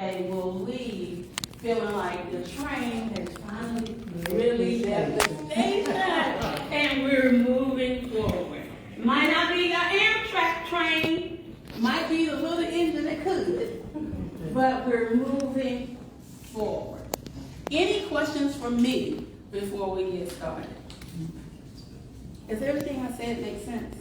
they will leave feeling like the train has finally really left the station and we're moving forward. Might not be the Amtrak train, might be the little engine that could, but we're moving forward. Any questions from me before we get started? Does everything I said make sense?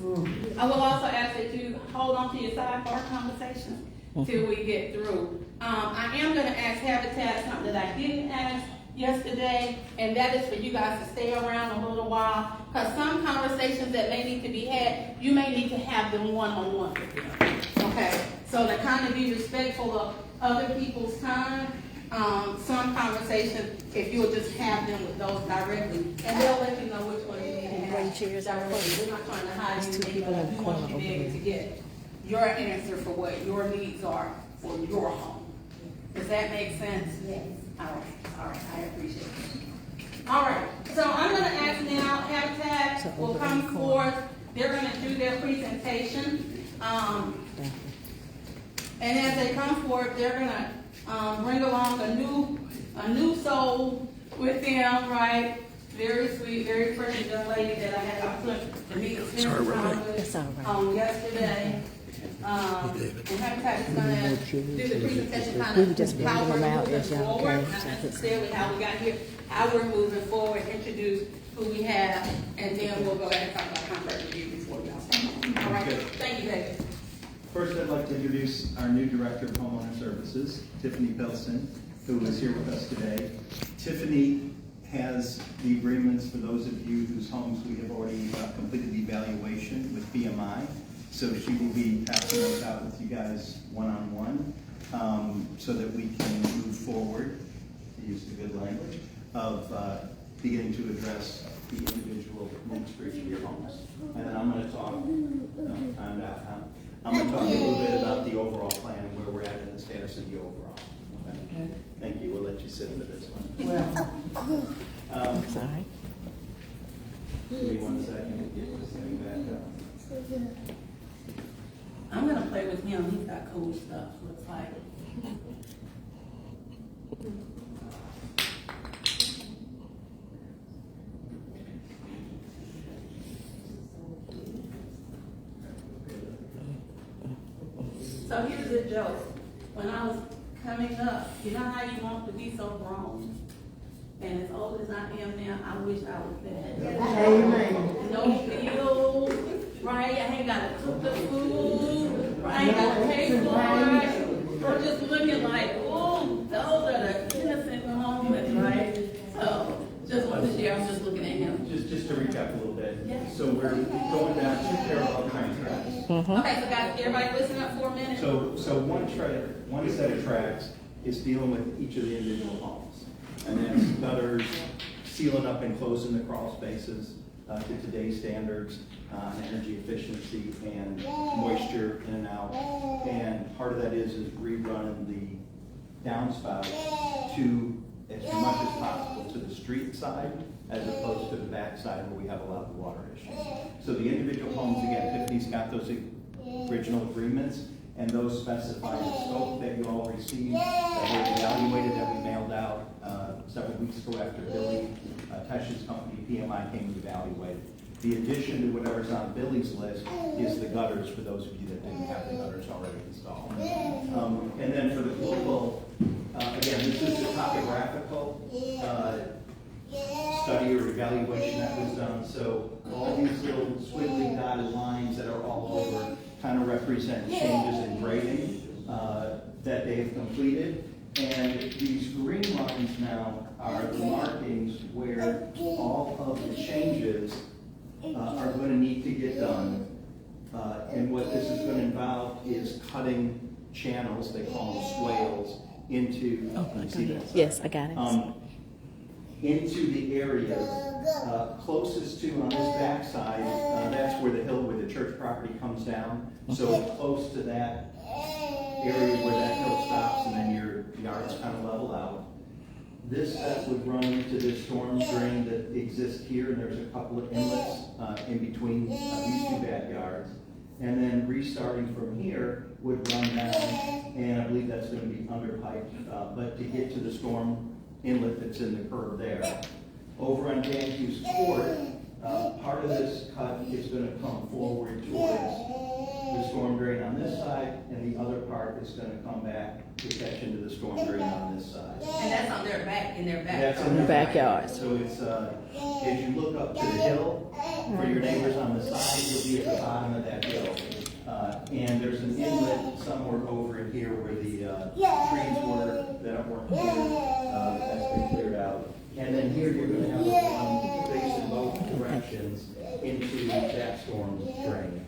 I will also ask that you hold on to your sidebar conversation till we get through. I am going to ask Habitat something that I didn't ask yesterday, and that is for you guys to stay around a little while, because some conversations that may need to be had, you may need to have them one-on-one with them. Okay? So to kind of be respectful of other people's time, some conversations, if you'll just have them with those directly, and they'll let you know which one you need to have. We're not trying to hide anything, but we want you to be able to get your answer for what your needs are for your home. Does that make sense? Yes. All right, I appreciate it. All right, so I'm going to ask now, Habitat will come forth. They're going to do their presentation. And as they come forth, they're going to bring along a new soul with them, right? Very sweet, very friendly young lady that I had the opportunity to meet with yesterday. And Habitat is going to do the presentation kind of how we're moving forward, not necessarily how we got here, how we're moving forward, introduce who we have, and then we'll go ahead and talk about contract review before y'all start. All right, thank you, David. First, I'd like to introduce our new Director of Homeowner Services, Tiffany Pilson, who is here with us today. Tiffany has the agreements for those of you whose homes we have already completed the evaluation with BMI. So she will be passing those out with you guys one-on-one so that we can move forward, to use the good language, of beginning to address the individual needs for each of your homes. And then I'm going to talk, I'm going to talk a little bit about the overall plan and where we're at in the status of the overall. Okay? Thank you. We'll let you sit for this one. Well, sorry. Give me 1 second to get this thing back up. I'm going to play with him. He's got cool stuff, looks like. So here's a joke. When I was coming up, you know how you want to be so grown? And as old as I am now, I wish I was that. Amen. No bills, right? I ain't got to cook the food, right? I ain't got to pay for it. We're just looking like, oh, those are the innocent moments, right? So just wanted to share. I was just looking at him. Just to recap a little bit. Yeah. So we're going down 2 parallel train tracks. Okay, so guys, everybody listen up for a minute. So one set of tracks is dealing with each of the individual homes. And then gutters, sealing up and closing the crawl spaces to today's standards, energy efficiency and moisture in and out. And part of that is rerunning the downspout to as much as possible to the street side as opposed to the back side where we have a lot of water issues. So the individual homes, again, Tiffany's got those original agreements, and those specify the scope that you all received, that were evaluated, that we mailed out several weeks ago after Billy Tesch's company, PMI, came to evaluate. The addition to whatever's on Billy's list is the gutters for those of you that didn't have the gutters already installed. And then for the global, again, this is the topographical study or evaluation that was done. So all these little squiggly dotted lines that are all over kind of represent changes in grading that they have completed. And these green lines now are the markings where all of the changes are going to need to get done. And what this is going to involve is cutting channels, they call them swales, into, Yes, I got it. into the areas closest to on this backside. That's where the hill, where the church property comes down. So close to that area where that hill stops, and then your yards kind of level out. This set would run into this storm drain that exists here, and there's a couple of inlets in between these two backyards. And then restarting from here, would run down, and I believe that's gonna be underpiped, but to get to the storm inlet that's in the curb there. Over on Dan Hughes Court, part of this cut is gonna come forward towards the storm drain on this side, and the other part is gonna come back to catch into the storm drain on this side. And that's on their back, in their back. That's in the the backyards. So it's, as you look up to the hill, for your neighbors on the side, you'll be at the bottom of that hill. And there's an inlet somewhere over in here where the trees were, that weren't cleared, that's been cleared out. And then here, you're gonna have a facing both directions into that storm drain.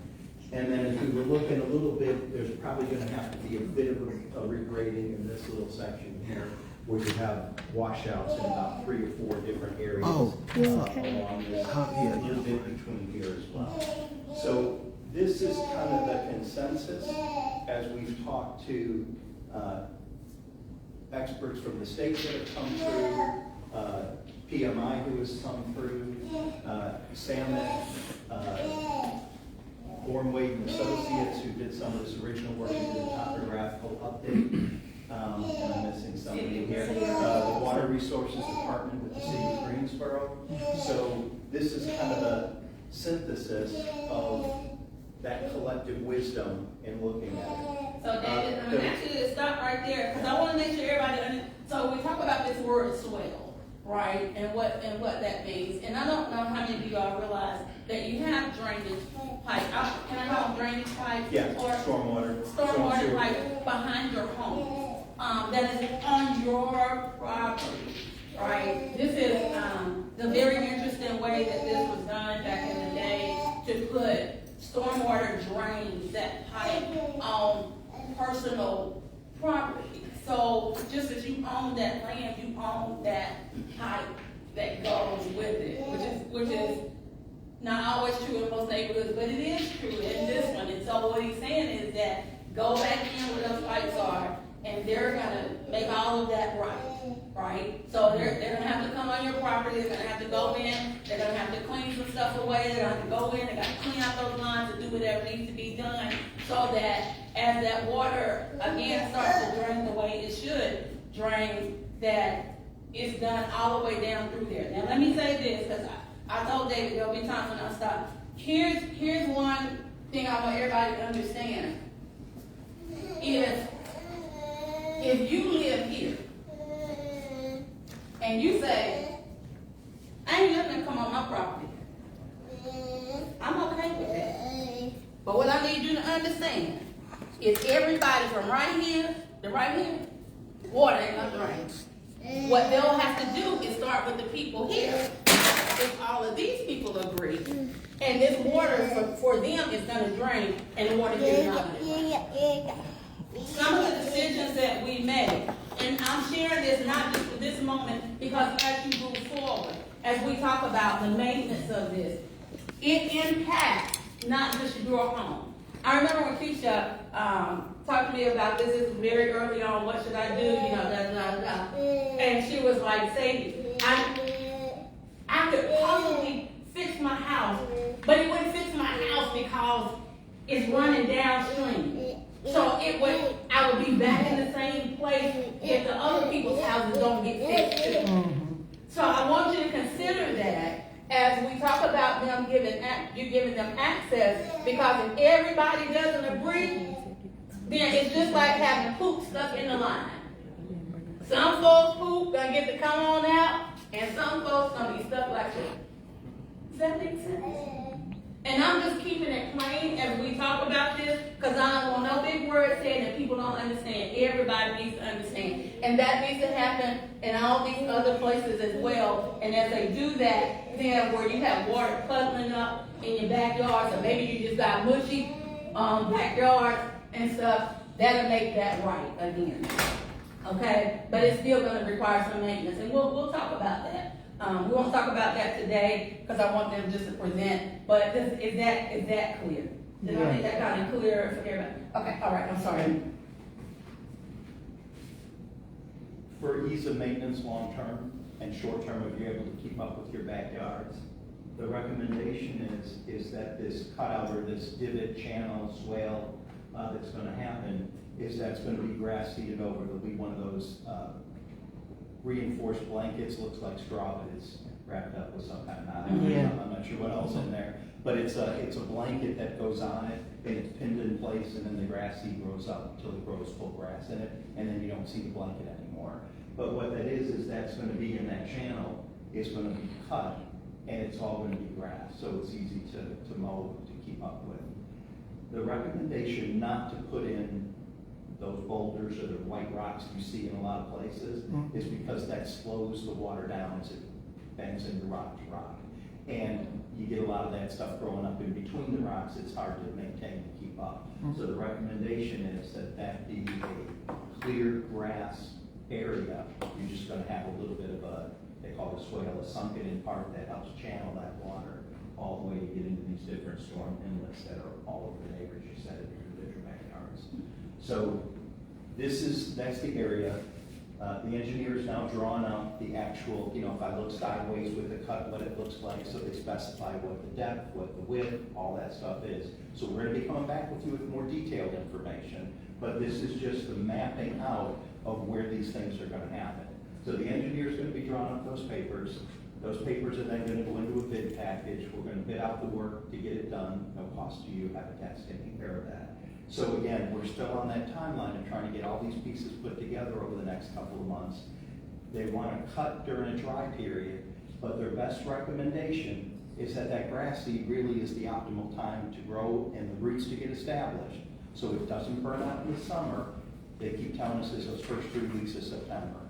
And then if we were looking a little bit, there's probably gonna have to be a bit of a regrading in this little section here, where you have washouts in about 3 or 4 different areas along this, a little bit between here as well. So this is kind of the consensus as we've talked to experts from the state that have come through, PMI who has come through, Samet, Wade and Associates who did some of this original work and did a topographical update. And I'm missing somebody here. The Water Resources Department with the City of Greensboro. So this is kind of a synthesis of that collective wisdom in looking at it. So David, I'm gonna ask you to stop right there, because I wanna make sure everybody so we talk about this word swell, right? And what that means. And I don't know how many of you all realize that you have drainage pipe. Can I call them drainage pipes? Yeah, or stormwater pipe behind your home. That is on your property, right? This is the very interesting way that this was done back in the day to put stormwater drains, that pipe, on personal property. So just as you own that land, you own that pipe that goes with it, which is not always true in most neighborhoods, but it is true in this one. And so what he's saying is that go back in where those pipes are, and they're gonna make all of that right? So they're gonna have to come on your property, they're gonna have to go in, they're gonna have to clean some stuff away, they're gonna have to go in, they gotta clean out those lines and do whatever needs to be done, so that as that water again starts to drain the way it should drain, that it's done all the way down through there. Now let me say this, because I told David there'll be times when I'll stop. Here's one thing I want everybody to understand. If you live here and you say, I ain't letting them come on my property, I'm okay with that. But what I need you to understand is everybody from right here to right here, water ain't gonna drain. What they'll have to do is start with the people here. If all of these people agree, and this water for them is gonna drain, and the water here is not gonna drain. Some of the decisions that we made, and I'm sharing this not just for this moment, because as you move forward, as we talk about the maintenance of this, it impacts not just your home. I remember when Keisha talked to me about this. This was very early on. What should I do? You know, and she was like, Sadie, I could possibly fix my house, but it wouldn't fix my house because it's running downstream. So I would be back in the same place if the other people's houses don't get fixed too. So I want you to consider that as we talk about them giving them access, because if everybody doesn't agree, then it's just like having poop stuck in the line. Some folks' poop gonna get to come on out, and some folks gonna be stuck like this. Does that make sense? And I'm just keeping it plain as we talk about this, because I don't want no big words said that people don't understand. Everybody needs to understand. And that needs to happen in all these other places as well. And as they do that, then where you have water puddling up in your backyards, or maybe you just got mushy backyards and stuff, that'll make that right again. Okay? But it's still going to require some maintenance. And we'll talk about that. We won't talk about that today because I want them just to present. But is that clear? Did I make that kind of clear for everybody? Okay, all right, I'm sorry. For ease of maintenance long-term and short-term, if you're able to keep up with your backyards, the recommendation is that this cutout or this divot, channel, swale, that's gonna happen is that's gonna be grass seeded over. There'll be one of those, reinforced blankets, looks like straw, but it's wrapped up with some kind of knot. Yeah. I'm not sure what else in there, but it's a blanket that goes on it, and it's pinned in place, and then the grass seed grows up until it grows full grass in it, and then you don't see the blanket anymore. But what that is that's gonna be in that channel, it's gonna be cut, and it's all gonna be grass, so it's easy to mow, to keep up with. The recommendation not to put in those boulders or the white rocks you see in a lot of places is because that slows the water down as it bends into rock to rock. And you get a lot of that stuff growing up in between the rocks, it's hard to maintain and keep up. So the recommendation is that be a clear grass area. You're just gonna have a little bit of they call it a swale, a sunken in part that helps channel that water all the way to get into these different storm inlets that are all over the neighbors, you said, in your individual backyards. So that's the area. The engineer's now drawn up the actual, if I look sideways with the cut, what it looks like, so they specify what the depth, what the width, all that stuff is. So we're gonna be coming back with you with more detailed information, but this is just the mapping out of where these things are gonna happen. So the engineer's gonna be drawing up those papers. Those papers are then gonna go into a bid package. We're gonna bid out the work to get it done, no cost to you, Habitat's taking care of that. So again, we're still on that timeline of trying to get all these pieces put together over the next couple of months. They want to cut during a dry period, but their best recommendation is that grass seed really is the optimal time to grow and the roots to get established. So it doesn't burn out in the summer. They keep telling us it's those first 3 weeks of September.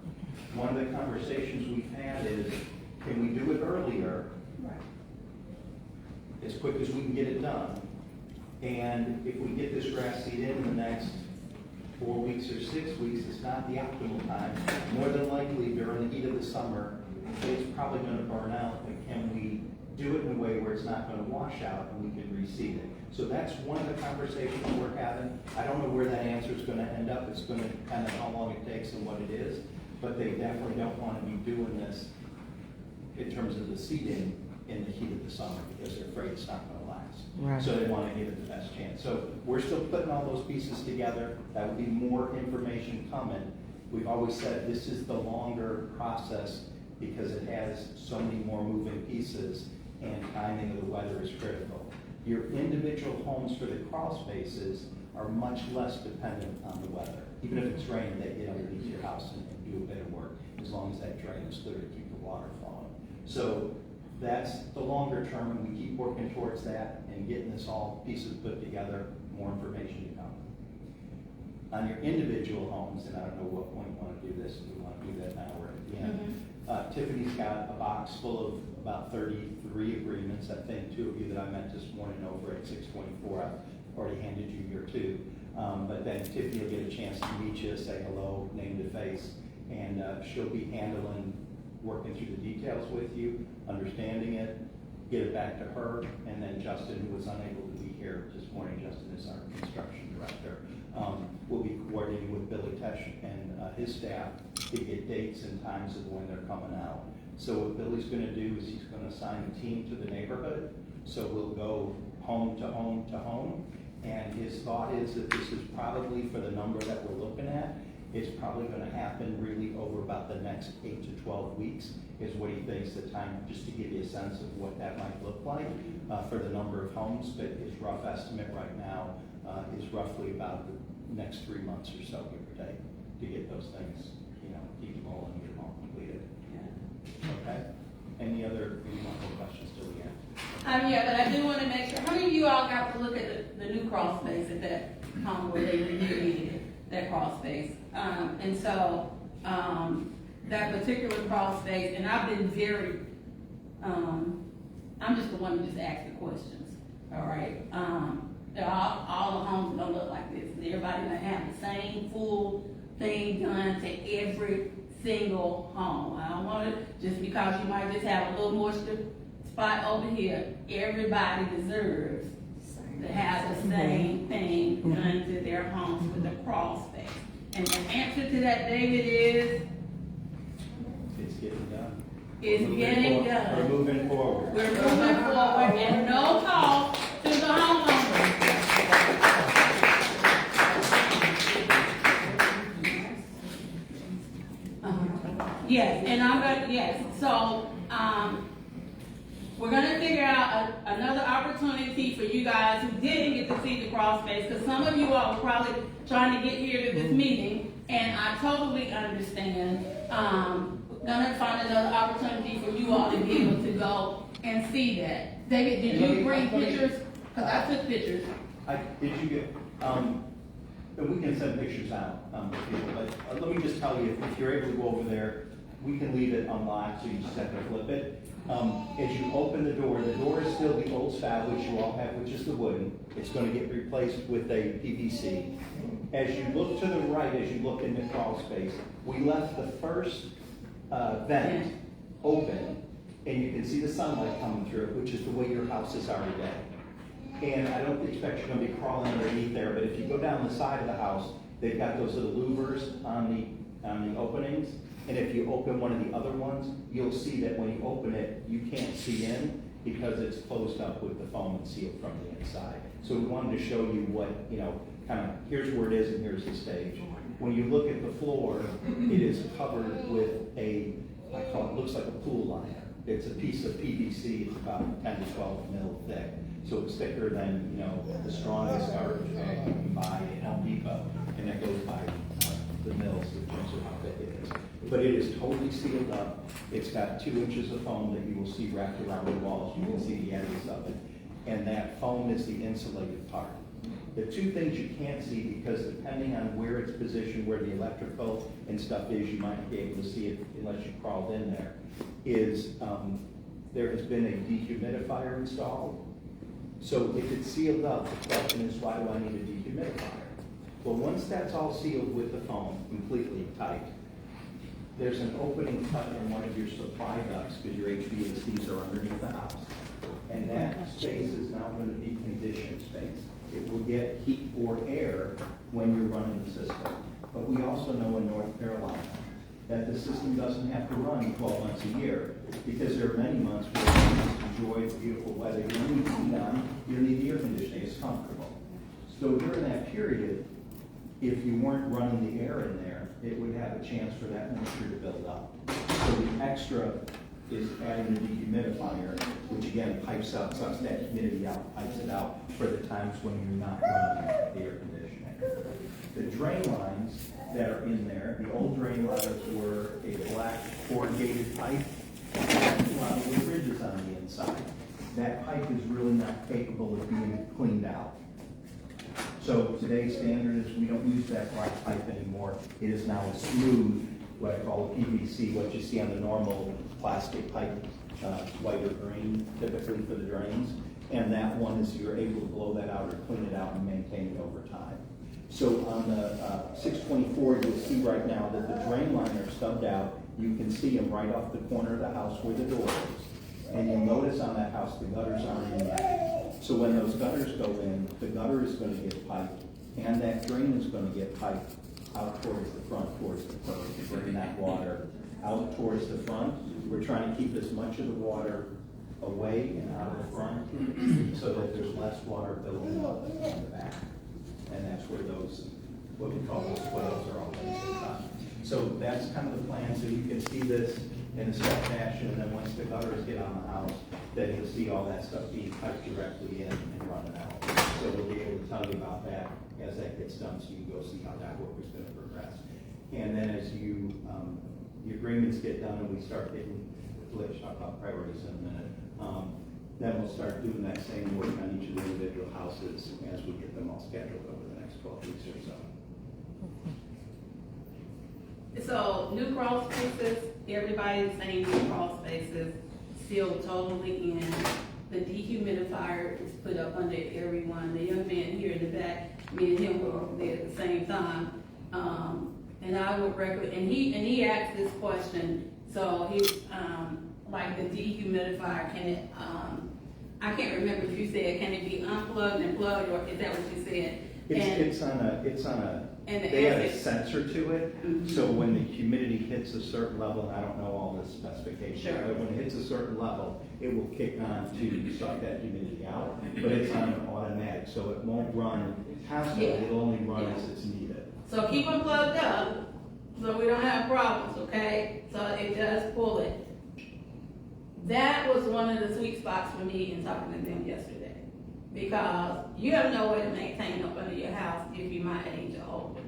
One of the conversations we've had is, can we do it earlier? As quick as we can get it done. And if we get this grass seed in the next 4 weeks or 6 weeks, it's not the optimal time. More than likely during the heat of the summer, it's probably going to burn out. But can we do it in a way where it's not going to wash out and we can reseed it? So that's one of the conversations we're having. I don't know where that answer is going to end up. It's going to depend on how long it takes and what it is. But they definitely don't want to be doing this in terms of the seeding in the heat of the summer because they're afraid it's not going to last. Right. So they want to give it the best chance. So we're still putting all those pieces together. That will be more information coming. We've always said this is the longer process because it has so many more moving pieces and timing of the weather is critical. Your individual homes for the crawl spaces are much less dependent on the weather. Even if it's raining, they get underneath your house and do a bit of work as long as that drain is clear to keep the water flowing. So that's the longer term, and we keep working towards that and getting this all pieces put together, more information to come. On your individual homes, and I don't know what point you want to do this, if we want to do that now or at the end. Tiffany's got a box full of about 33 agreements. I think 2 of you that I met this morning over at 624, I've already handed you your 2. But then Tiffany will get a chance to meet you, say hello, name to face, and she'll be working through the details with you, understanding it, get it back to her, and then Justin, who was unable to be here this morning, Justin is our construction director, will be coordinating with Billy Tesh and his staff to get dates and times of when they're coming out. So what Billy's going to do is he's going to assign a team to the neighborhood, so we'll go home to home to home, and his thought is that this is probably, for the number that we're looking at, it's probably going to happen really over about the next 8 to 12 weeks is what he thinks the time, just to give you a sense of what that might look like for the number of homes. But his rough estimate right now is roughly about the next 3 months or so, give or take, to get those things, keep them rolling and get them all completed. Okay? Any other questions till the end? Yeah, but I do want to make sure, how many of you all got to look at the new crawl space at that home where they remediated that crawl space? And so that particular crawl space, and I've been very, I'm just the one who just asked the questions, all right? All the homes don't look like this. Everybody gonna have the same full thing done to every single home. I don't want it, just because you might just have a little moisture spot over here, everybody deserves to have the same thing done to their homes with the crawl space. And the answer to that, David, is? It's getting done. It's getting done. We're moving forward. We're moving forward, and no cost to the homeowner. Yes, and I'm gonna, yes, so, we're gonna figure out another opportunity for you guys who didn't get to see the crawl space, because some of you all were probably trying to get here to this meeting, and I totally understand. Gonna find another opportunity for you all to be able to go and see that. David, did you bring pictures? Because I took pictures. Did you get, and we can send pictures out, to people, but let me just tell you, if you're able to go over there, we can leave it unlocked, so you just have to flip it. As you open the door is still the old style, which you all have, which is the wooden. It's gonna get replaced with a PVC. As you look to the right, as you look in the crawl space, we left the first vent open, and you can see the sunlight coming through it, which is the way your houses are today. And I don't expect you're gonna be crawling underneath there, but if you go down the side of the house, they've got those little louvers on the openings. And if you open one of the other ones, you'll see that when you open it, you can't see in because it's closed up with the foam and sealed from the inside. So we wanted to show you what, kind of, here's where it is and here's the stage. When you look at the floor, it is covered with I call it, looks like a pool liner. It's a piece of PVC, it's about 10 to 12 mil thick. So it's thicker than, the strongest garbage bag you can buy at Home Depot. And that goes by the mills in terms of how thick it is. But it is totally sealed up. It's got 2 inches of foam that you will see wrapped around the walls. You can see the edges of it. And that foam is the insulated part. The 2 things you can't see, because depending on where it's positioned, where the electrical and stuff is, you might not be able to see it unless you crawled in there, is there has been a dehumidifier installed. So if it's sealed up, the question is, why do I need a dehumidifier? Well, once that's all sealed with the foam, completely tight, there's an opening cut in one of your supply ducts, because your HVACs are underneath the house. And that space is now going to be conditioned space. It will get heat or air when you're running the system. But we also know in North Carolina that the system doesn't have to run 12 months a year, because there are many months where you just enjoy the beautiful weather. You don't need heat on, you don't need the air conditioning, it's comfortable. So during that period, if you weren't running the air in there, it would have a chance for that moisture to build up. So the extra is adding the dehumidifier, which again pipes out, sucks that humidity out, pipes it out for the times when you're not running the air conditioning. The drain lines that are in there, the old drain lines were a black corrugated pipe with ridges on the inside. That pipe is really not capable of being cleaned out. So today's standard is we don't use that black pipe anymore. It is now a smooth, what I call PVC, what you see on the normal plastic pipe, white or green, typically for the drains. And that one is you're able to blow that out or clean it out and maintain it over time. So on the 624, you'll see right now that the drain lines are stubbed out. You can see them right off the corner of the house where the door is. And you'll notice on that house the gutters aren't in yet. So when those gutters go in, the gutter is going to get piped, and that drain is going to get piped out towards the front, towards the curb, to bring that water out towards the front. We're trying to keep as much of the water away and out of the front so that there's less water building up in the back. And that's where those, what we call those swales are all going to come. So that's kind of the plan. So you can see this in a step fashion, and then once the gutters get on the house, then you'll see all that stuff being piped directly in and running out. So we'll be able to tell you about that as that gets done, so you can go see how that work is going to progress. And then as you, your agreements get done and we start getting, let's talk about priorities in a minute, then we'll start doing that same work on each of the individual houses as we get them all scheduled over the next 12 weeks or so. So new crawl spaces, everybody's saying new crawl spaces, sealed totally in. The dehumidifier is put up under everyone. The young man here in the back, me and him were over there at the same time. And I would recommend, and he asked this question, so he, like the dehumidifier, can it, I can't remember if you said, can it be unplugged and plugged, or is that what you said? It's on a, they have a sensor to it, so when the humidity hits a certain level, and I don't know all the specifications, sure, but when it hits a certain level, it will kick on to suck that humidity out, but it's on an automatic, so it won't run constantly, it'll only run as it's needed. So keep them plugged up, so we don't have problems, okay? So if That was one of the sweet spots for me in talking to them yesterday. Because you have no way to maintain up under your house if you're my age or older.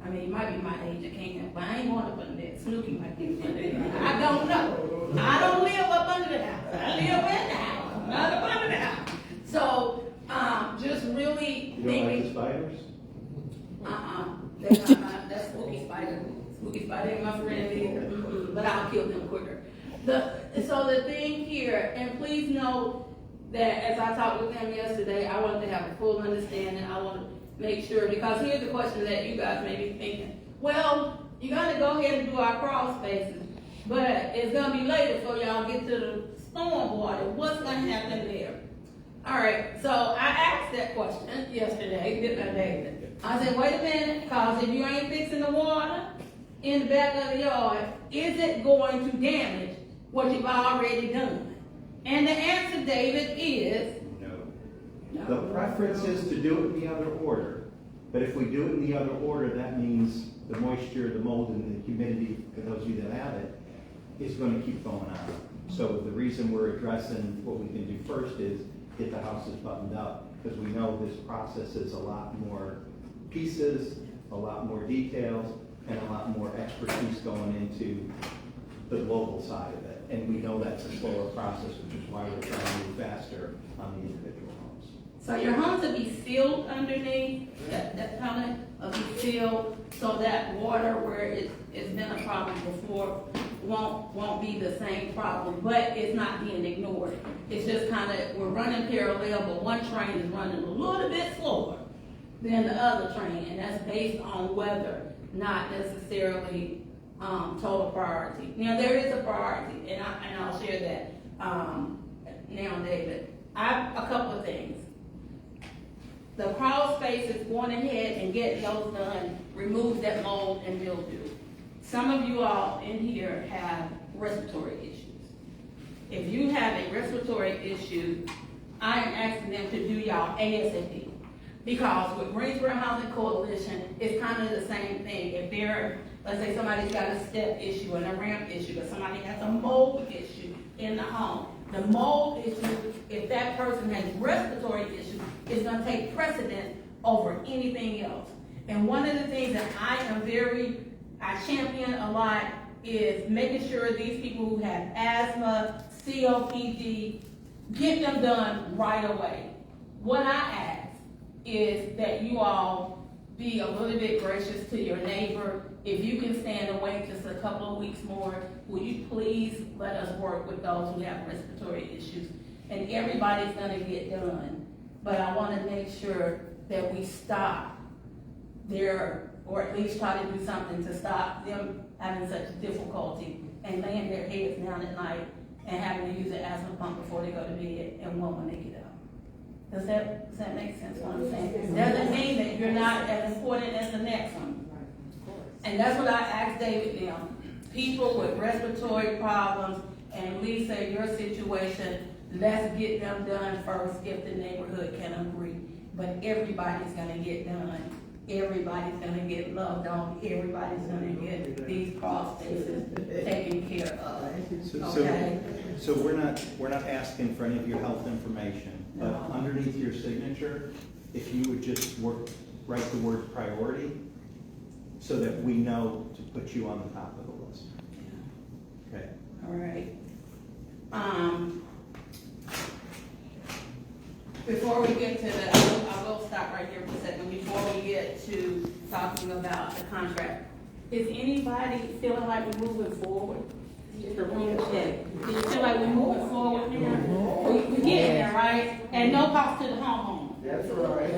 I mean, you might be my age and can't, but I ain't going up under that. Snooki might be under that. I don't know. I don't live up under the house. I live in the house, not up under the house. So, just really You don't like the thinking, spiders? That's not that's spooky spider. Spooky spider ain't my friend either. But I'll kill them quicker. So the thing here, and please know that as I talked with them yesterday, I wanted to have a full understanding. I want to make sure, because here's the question that you guys may be thinking. Well, you're going to go ahead and do our crawl spaces, but it's going to be later before y'all get to the storm water. What's going to happen there? All right, so I asked that question yesterday, didn't I, David? I said, wait a minute, because if you ain't fixing the water in the back of the yard, is it going to damage what you've already done? And the answer, David, is No. The preference is to do it in the other order. But if we do it in the other order, that means the moisture, the mold, and the humidity, for those of you that have it, is going to keep going on. So the reason we're addressing what we can do first is get the houses buttoned up, because we know this process is a lot more pieces, a lot more details, and a lot more expertise going into the global side of it. And we know that's a slower process, which is why we're trying to move faster on the individual homes. so your homes will be sealed underneath, that tunnel will be sealed, so that water where it's been a problem before won't be the same problem, but it's not being ignored. It's just kind of, we're running parallel, but one train is running a little bit slower than the other train, and that's based on weather, not necessarily total priority. Now, there is a priority, and I'll share that now, David. I have a couple of things. The crawl space is going ahead and getting those done, remove that mold and mildew. Some of you all in here have respiratory issues. If you have a respiratory issue, I am asking them to do y'all ASAP. Because with Greensboro Housing Coalition, it's kind of the same thing. If they're, let's say somebody's got a step issue and a ramp issue, but somebody has a mold issue in the home. The mold issue, if that person has respiratory issues, is going to take precedence over anything else. And one of the things that I champion a lot is making sure these people who have asthma, COPD, get them done right away. What I ask is that you all be a little bit gracious to your neighbor. If you can stand and wait just a couple of weeks more, will you please let us work with those who have respiratory issues? And everybody's gonna get done. But I wanna make sure that we stop there, or at least try to do something to stop them having such difficulty and laying their heads down at night and having to use an asthma pump before they go to bed and one when they get up. Does that make sense what I'm saying? Doesn't mean that you're not as important as the next one. And that's what I asked David now. People with respiratory problems, and Lisa, your situation, let's get them done first if the neighborhood can agree. But everybody's gonna get done. Everybody's gonna get loved on. Everybody's gonna get these crawl spaces taken care of. Okay? So we're not asking for any of your health information, but underneath your signature, if you would just write the word priority, so that we know to put you on the top of the list. Okay. All right. Before we get to the, I will stop right here for a second. Before we get to talking about the contract, is anybody feeling like we're moving forward? The room check. Do you feel like we're moving forward now? We're getting there, right? And no cost to the homeowner. That's right.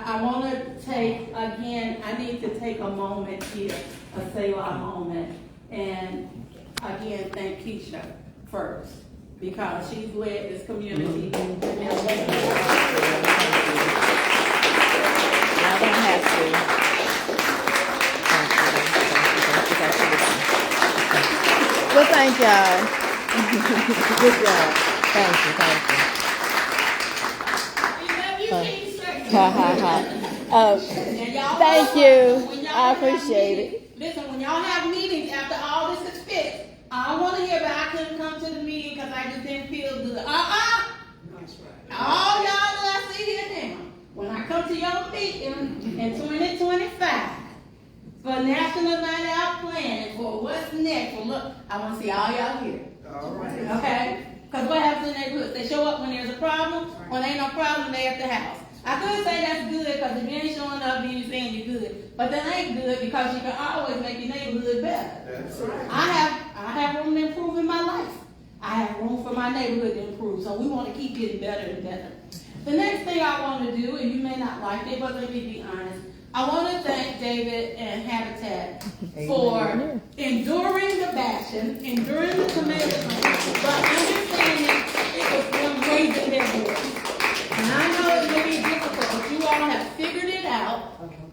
I want to take, again, I need to take a moment here, a Selah moment, and again, thank Keisha first, because she's led this community. I don't have to. Well, thank y'all. Good job. Thank you. We love you, Keisha. Ha ha ha. And y'all Thank know you. When y'all I appreciate it. Listen, when y'all have meetings after all this is fixed, I don't want to hear about I couldn't come to the meeting because I just didn't feel good. All y'all that I see here now, when I come to your meeting in 2025 for National Night Out Planning for what's next, well, look, I want to see all y'all here. All right. Okay? Because what happens in the neighborhood? They show up when there's a problem. When there ain't no problem, they at the house. I could say that's good because if you ain't showing up, then you saying you're good. But that ain't good because you can always make your neighborhood better. That's right. I have room to improve in my life. I have room for my neighborhood to improve. So we want to keep getting better and better. The next thing I want to do, and you may not like it, but let me be honest, I want to thank David and Habitat for enduring the bashing, enduring the tomatoes, but understanding it was them raising their voice. And I know it may be difficult, but you all have figured it out.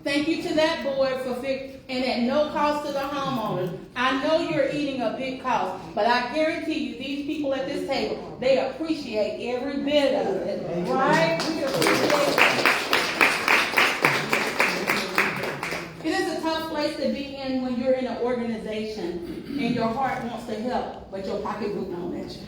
Thank you to that board for and at no cost to the homeowners. I know you're eating a big cost, but I guarantee you, these people at this table, they appreciate every bit of it, right? We appreciate it. It is a tough place to be in when you're in an organization and your heart wants to help, but your pocketbook don't let you.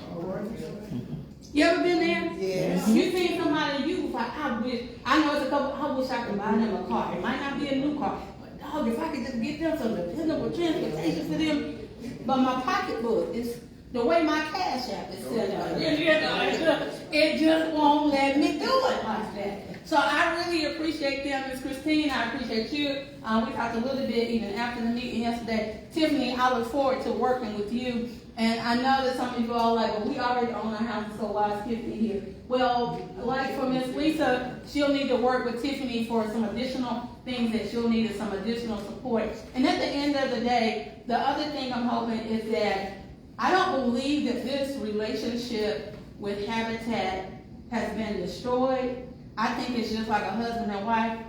You ever been there? Yes. You seen somebody you was like, I know it's a couple, I wish I could buy them a car. It might not be a new car, but dog, if I could just get them some dependable transportation for them. But my pocketbook is the way my cash app is set up. It just won't let me do it like that. So I really appreciate them, Ms. Christine. I appreciate you. We talked a little bit even after the meeting yesterday. Tiffany, I look forward to working with you. And I know that some of you all are like, well, we already own our house, so why is Tiffany here? Well, like for Miss Lisa, she'll need to work with Tiffany for some additional things that she'll need and some additional support. And at the end of the day, the other thing I'm hoping is that I don't believe that this relationship with Habitat has been destroyed. I think it's just like a husband and wife.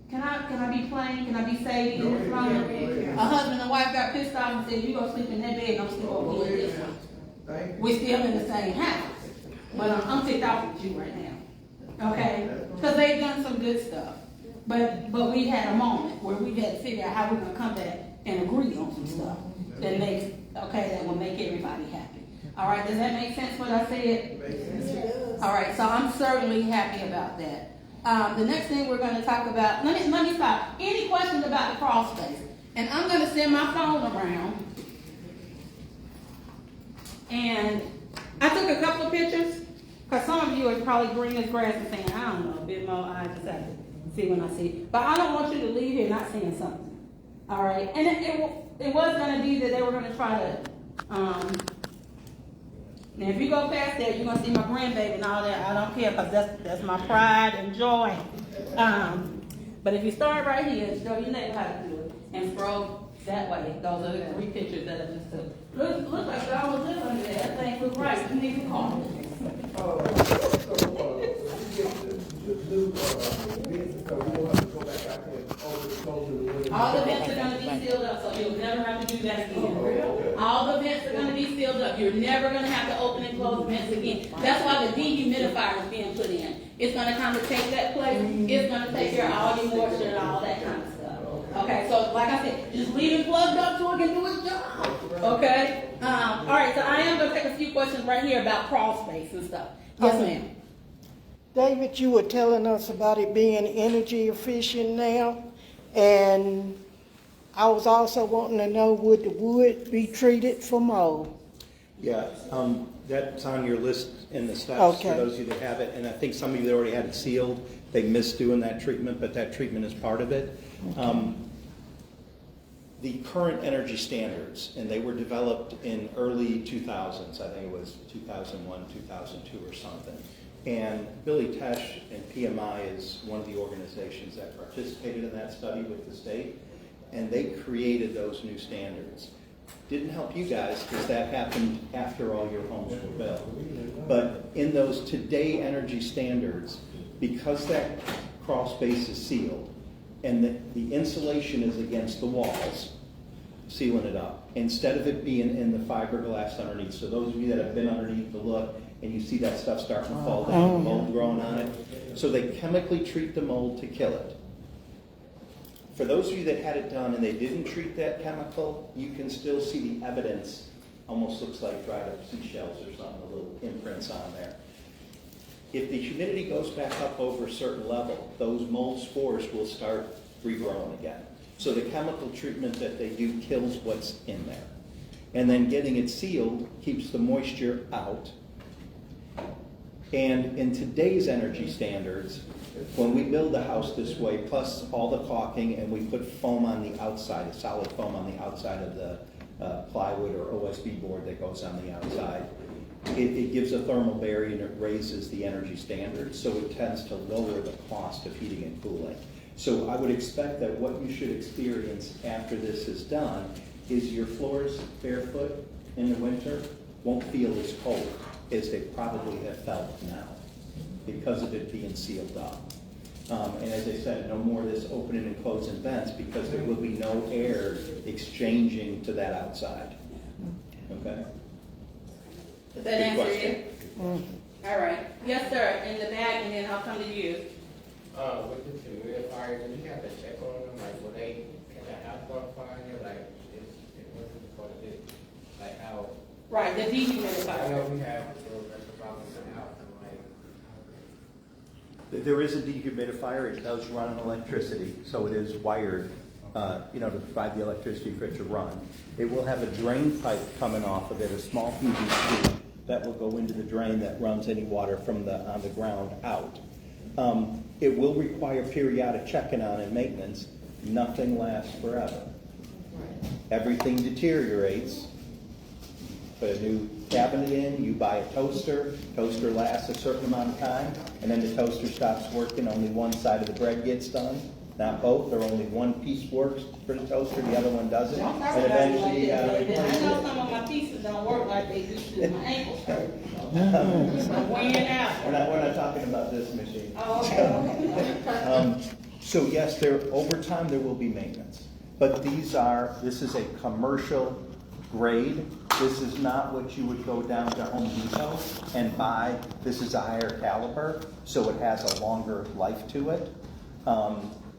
Can I be plain? Can I be Sadie in this moment? A husband and wife got pissed off and said, you go sleep in that bed and I'm still over here in this one. We're still in the same house. But I'm ticked off with you right now. Okay? Because they've done some good stuff. But we had a moment where we had to figure out how we're going to come back and agree on some stuff that will make everybody happy. All right, does that make sense what I said? Yes. All right, so I'm certainly happy about that. The next thing we're going to talk about, let me stop. Any questions about the crawl space? And I'm going to send my phone around. And I took a couple of pictures, because some of you are probably green as grass and saying, I don't know, a bit more, I just have to see when I see it. But I don't want you to leave here not seeing something. All right, and it was going to be that they were going to try to, now, if you go past that, you're going to see my grandbaby and all that. I don't care because that's my pride and joy. But if you start right here, show your neighbor how to do it and scroll that way. Those are the 3 pictures that I just took. Look like y'all was living under there. That thing look right. You need to call it. All the vents are going to be sealed up, so you'll never have to do that again. All the vents are going to be sealed up. You're never going to have to open and close vents again. That's why the dehumidifier is being put in. It's going to kind of take that place. It's going to take care of all your moisture and all that kind of stuff. Okay, so like I said, just leave it plugged up so it can do its job. Okay? All right, so I am going to take a few questions right here about crawl space and stuff. Yes, ma'am. David, you were telling us about it being energy efficient now, and I was also wanting to know, would the wood be treated for mold? Yeah, that's on your list in the steps for those of you that have it, and I think some of you that already had it sealed, they missed doing that treatment, but that treatment is part of it. Okay. The current energy standards, and they were developed in early 2000s, I think it was 2001, 2002 or something. And Billy Tesh and PMI is one of the organizations that participated in that study with the state, and they created those new standards. Didn't help you guys because that happened after all your homes were built. But in those today energy standards, because that crawl space is sealed, and the insulation is against the walls, sealing it up, instead of it being in the fiberglass underneath. So those of you that have been underneath the look, and you see that stuff starting to fall down, the mold growing on it. So they chemically treat the mold to kill it. For those of you that had it done and they didn't treat that chemical, you can still see the evidence. Almost looks like dried up seashells or something, the little imprints on there. If the humidity goes back up over a certain level, those mold spores will start regrowing again. So the chemical treatment that they do kills what's in there. And then getting it sealed keeps the moisture out. And in today's energy standards, when we build the house this way, plus all the caulking, and we put foam on the outside, a solid foam on the outside of the plywood or OSB board that goes on the outside, it gives a thermal barrier and it raises the energy standards, so it tends to lower the cost of heating and cooling. So I would expect that what you should experience after this is done is your floors barefoot in the winter won't feel as cold as they probably have felt now because of it being sealed up. And as I said, no more of this opening and closing vents because there will be no air exchanging to that outside. Okay? Does that answer it? All right. Yes, sir. In the back, and then I'll come to you. With the humidifier, do you have to check on them? Like, will they catch a house on fire? Like, it wasn't supposed to be, like, how? Right, the I dehumidifier. know we have some problems in the house. I'm like, There is a dehumidifier. It does run on electricity, so it is wired, to provide the electricity for it to run. It will have a drain pipe coming off of it, a small PVC that will go into the drain that runs any water from on the ground out. It will require periodic checking on and maintenance. Nothing lasts forever. Everything deteriorates. Put a new cabinet in, you buy a toaster lasts a certain amount of time, and then the toaster stops working, only one side of the bread gets done, not both, or only one piece works for the toaster, the other one doesn't, and eventually you gotta I replace know it. some of my pieces don't work like they used to. My ankles hurt. I'm weighing out. We're not talking about this machine. Oh, okay. So yes, over time there will be maintenance, but this is a commercial grade. This is not what you would go down to Home Depot and buy. This is a higher caliber, so it has a longer life to it.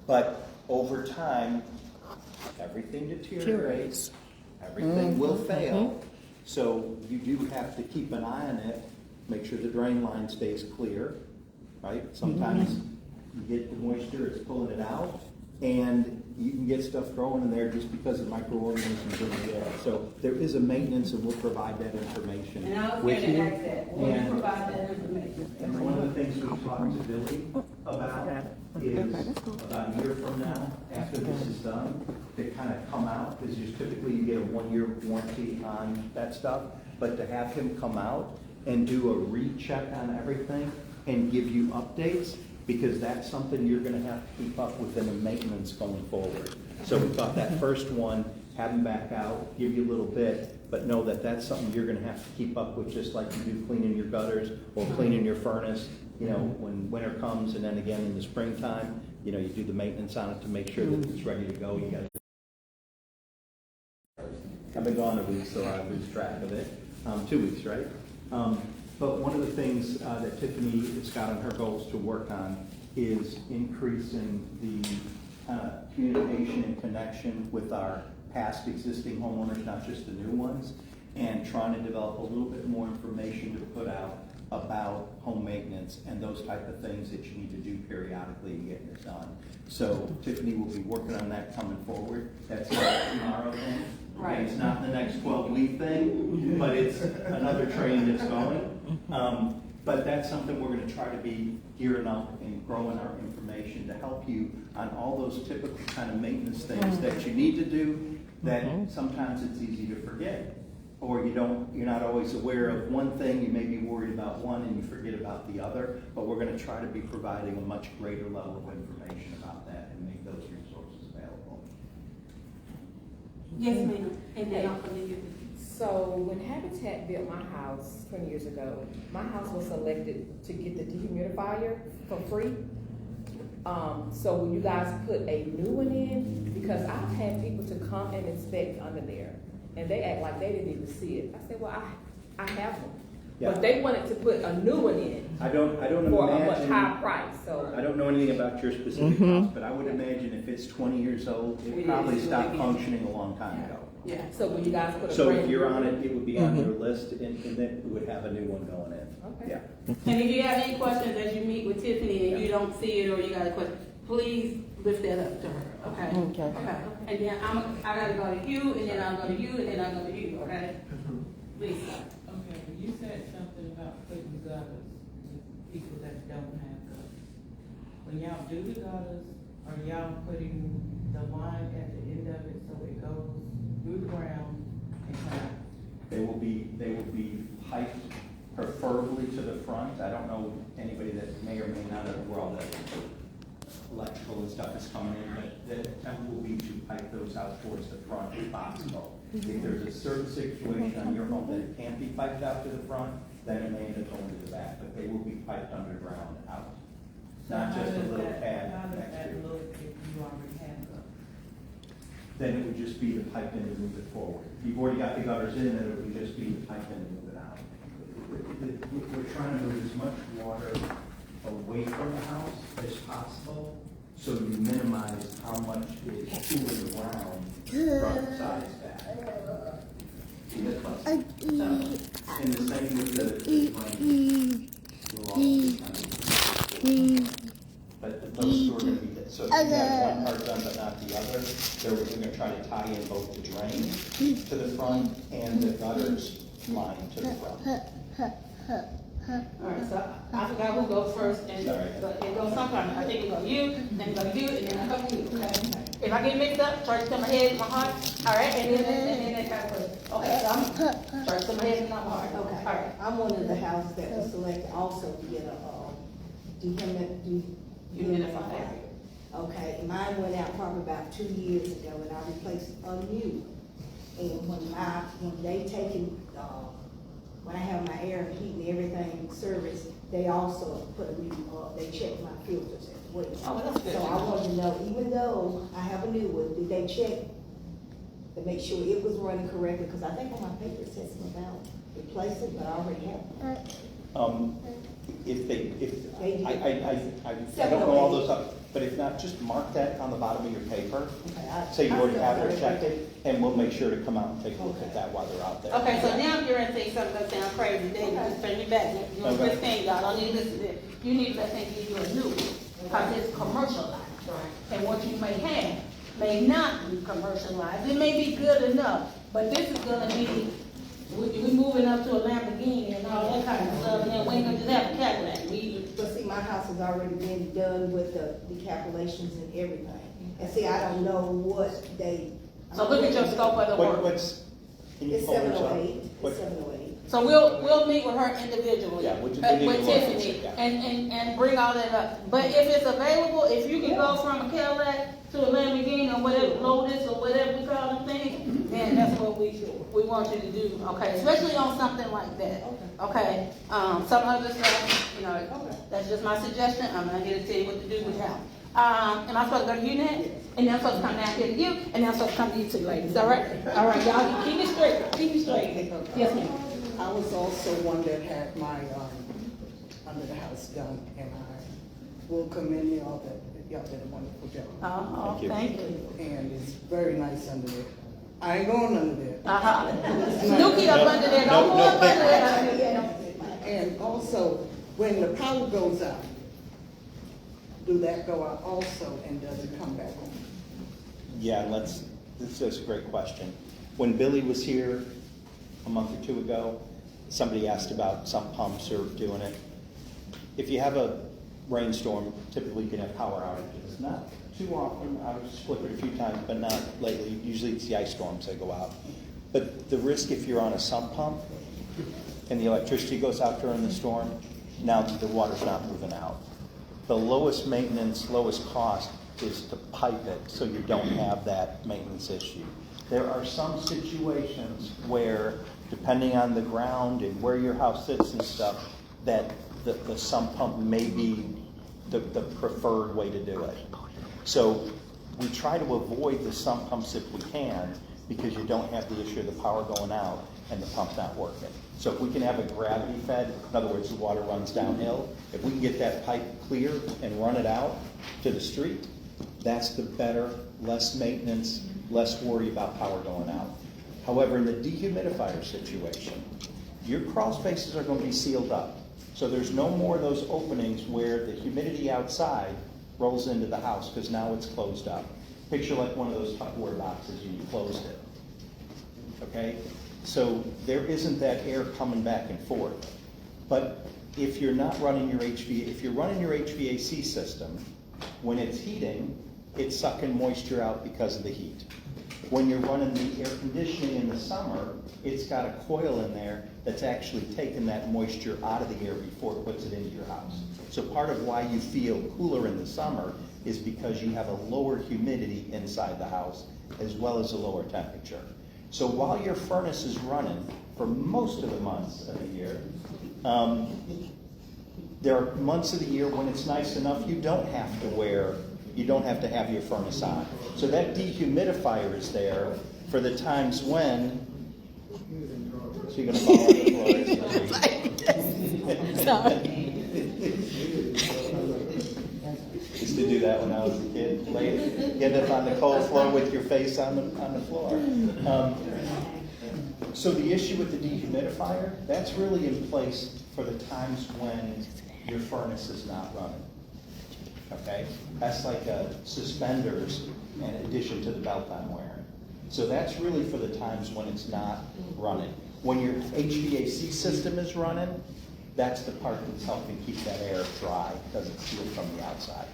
But over time, everything deteriorates. Everything will fail. So you do have to keep an eye on it, make sure the drain line stays clear, right? Sometimes you get the moisture, it's pulling it out, and you can get stuff growing in there just because of microorganisms in the air. So there is a maintenance, and we'll provide that information And I was with going to you. ask that. Will you provide that information? And one of the things we've talked to Billy about is about a year from now, after this is done, to kind of come out, because typically you get a 1-year warranty on that stuff, but to have him come out and do a recheck on everything and give you updates, because that's something you're gonna have to keep up with in the maintenance going forward. So we thought that first one, have him back out, give you a little bit, but know that that's something you're gonna have to keep up with, just like you do cleaning your gutters or cleaning your furnace, when winter comes, and then again in the springtime, you do the maintenance on it to make sure that it's ready to go. You got. I've been gone a week, so I lose track of it. 2 weeks, right? But one of the things that Tiffany has got on her goals to work on is increasing the communication and connection with our past existing homeowners, not just the new ones, and trying to develop a little bit more information to put out about home maintenance and those type of things that you need to do periodically and getting it done. So Tiffany will be working on that coming forward. That's not a tomorrow thing. Right. And it's not the next 12-week thing, but it's another train that's going. But that's something we're going to try to be gearing up and growing our information to help you on all those typical kind of maintenance things that you need to do that sometimes it's easy to forget. Or you're not always aware of one thing, you may be worried about one and you forget about the other, but we're going to try to be providing a much greater level of information about that and make those resources available. Yes, ma'am. And then I'll come to you. So when Habitat built my house 20 years ago, my house was selected to get the dehumidifier for free. So when you guys put a new one in, because I've had people to come and inspect under there, and they act like they didn't even see it. I said, well, I have them. Yeah. But they wanted to put a new one in I don't for a much imagine, higher price, so. I don't know anything about your specific house, but I would imagine if it's 20 years old, it probably stopped functioning a long time ago. Yeah. So when you guys put a So brand if you're new- on it, it would be on your list, and then we would have a new one going in. Okay. Yeah. And if you have any questions as you meet with Tiffany and you don't see it or you got a question, please lift that up to her, okay? Okay. Okay, and then I gotta go to you, and then I'll go to you, and then I'll go to you, okay? Please. Okay, but you said something about putting gutters with people that don't have gutters. When y'all do the gutters, are y'all putting the line at the end of it so it goes through the ground and come out? They will be piped preferably to the front. I don't know anybody that may or may not know where all the electrical and stuff is coming in, but the attempt will be to pipe those out towards the front if possible. If there's a certain situation on your home that it can't be piped out to the front, then it may end up going to the back, but they will be piped underground out. Not just a little pad How does next that to it. look if you already have gutters? Then it would just be the pipe in to move it forward. If you've already got the gutters in, then it would just be the pipe in to move it out. We're trying to move as much water away from the house as possible, so you minimize how much is cooling around from sides back. And the same with the drain. We'll also but those two are gonna be, so if you have one part done but not the other, we're gonna try to tie in both the drain to the front and the gutters line to the front. All right, so I forgot who goes first, and, Sorry. but it goes sometimes, I think it goes you, then it goes you, and then I go to you, okay? If I get mixed up, try to tell my head, my heart, all right, and then that kind of person. Okay, so I'm, try to tell my head and not my heart, okay, all right. I'm one of the houses that was selected also to get a dehumidifier. Okay, mine went out probably about 2 years ago, and I replaced a new. And when they taken, when I have my air and heat and everything serviced, they also put a new, they checked my filters as well. Oh, that's good. So I wanted to know, even though I have a new one, did they check to make sure it was running correctly? Because I think on my paper it says something about replacing, but I already have it. I don't know all those up, but if not, just mark that on the bottom of your paper. Say you already have it or checked it, and we'll make sure to come out and take a look at that while they're out there. Okay, so now you're gonna say something that sounds crazy, David, just turn your back, you know, Okay. Christine, y'all don't need to listen to this. You need to let them give you a new one, because it's commercialized. And what you may have may not be commercialized, it may be good enough, but this is gonna be, we moving up to a Lamborghini and all that kind of stuff, and then we ain't gonna just have a Cadillac. But see, my house has already been done with the decapitations and everything. And see, I don't know what they. So look at your scope of the work. Can you It's pull this up? 708, What- it's 708. So we'll meet with her individually. Yeah, we need With to look at Tiffany, it, yeah. and bring all that up. But if it's available, if you can go from a Cadillac to a Lamborghini or whatever, Lotus or whatever we call them things, then that's what we want you to do, okay? Especially on something like that, okay? Some other stuff, you know, that's just my suggestion. I'm not here to tell you what to do with y'all. Am I supposed to go to you next? And then I'm supposed to come down here to you, and then I'm supposed to come to you two ladies, all right? All right, y'all, keep it straight, Yes, ma'am. I was also one that had my, under the house done, and I will commend y'all y'all did a wonderful job. Oh, thank you. And it's very nice under there. I ain't going under there. Snooki up under there, don't go up under there. And also, when the power goes out, do that go out also, and does it come back on? Yeah, this is a great question. When Billy was here a month or two ago, somebody asked about sump pumps or doing it. If you have a rainstorm, typically you can have power outages. Not too often, I've split it a few times, but not lately. Usually it's the ice storms that go out. But the risk if you're on a sump pump and the electricity goes out during the storm, now the water's not moving out. The lowest maintenance, lowest cost is to pipe it so you don't have that maintenance issue. There are some situations where, depending on the ground and where your house sits and stuff, that the sump pump may be the preferred way to do it. So we try to avoid the sump pumps if we can, because you don't have the issue of the power going out. and the pump's not working. So if we can have a gravity fed, in other words, the water runs downhill, if we can get that pipe clear and run it out to the street, that's the better, less maintenance, less worry about power going out. However, in the dehumidifier situation, your crawl spaces are going to be sealed up. So there's no more of those openings where the humidity outside rolls into the house, because now it's closed up. Picture like one of those Tupperware boxes and you closed it. Okay? So there isn't that air coming back and forth. But if you're not running your if you're running your HVAC system, when it's heating, it's sucking moisture out because of the heat. When you're running the air conditioning in the summer, it's got a coil in there that's actually taking that moisture out of the air before it puts it into your house. So part of why you feel cooler in the summer is because you have a lower humidity inside the house as well as a lower temperature. So while your furnace is running for most of the months of the year, there are months of the year when it's nice enough you don't have to have your furnace on. So that dehumidifier is there for the times when, so you're gonna fall on the floor. Sorry. Used to do that when I was a kid. Get up on the cold floor with your face on the floor. So the issue with the dehumidifier, that's really in place for the times when your furnace is not running. Okay? That's like suspenders in addition to the belt I'm wearing. So that's really for the times when it's not running. When your HVAC system is running, that's the part that's helping keep that air dry because it's sealed from the outside.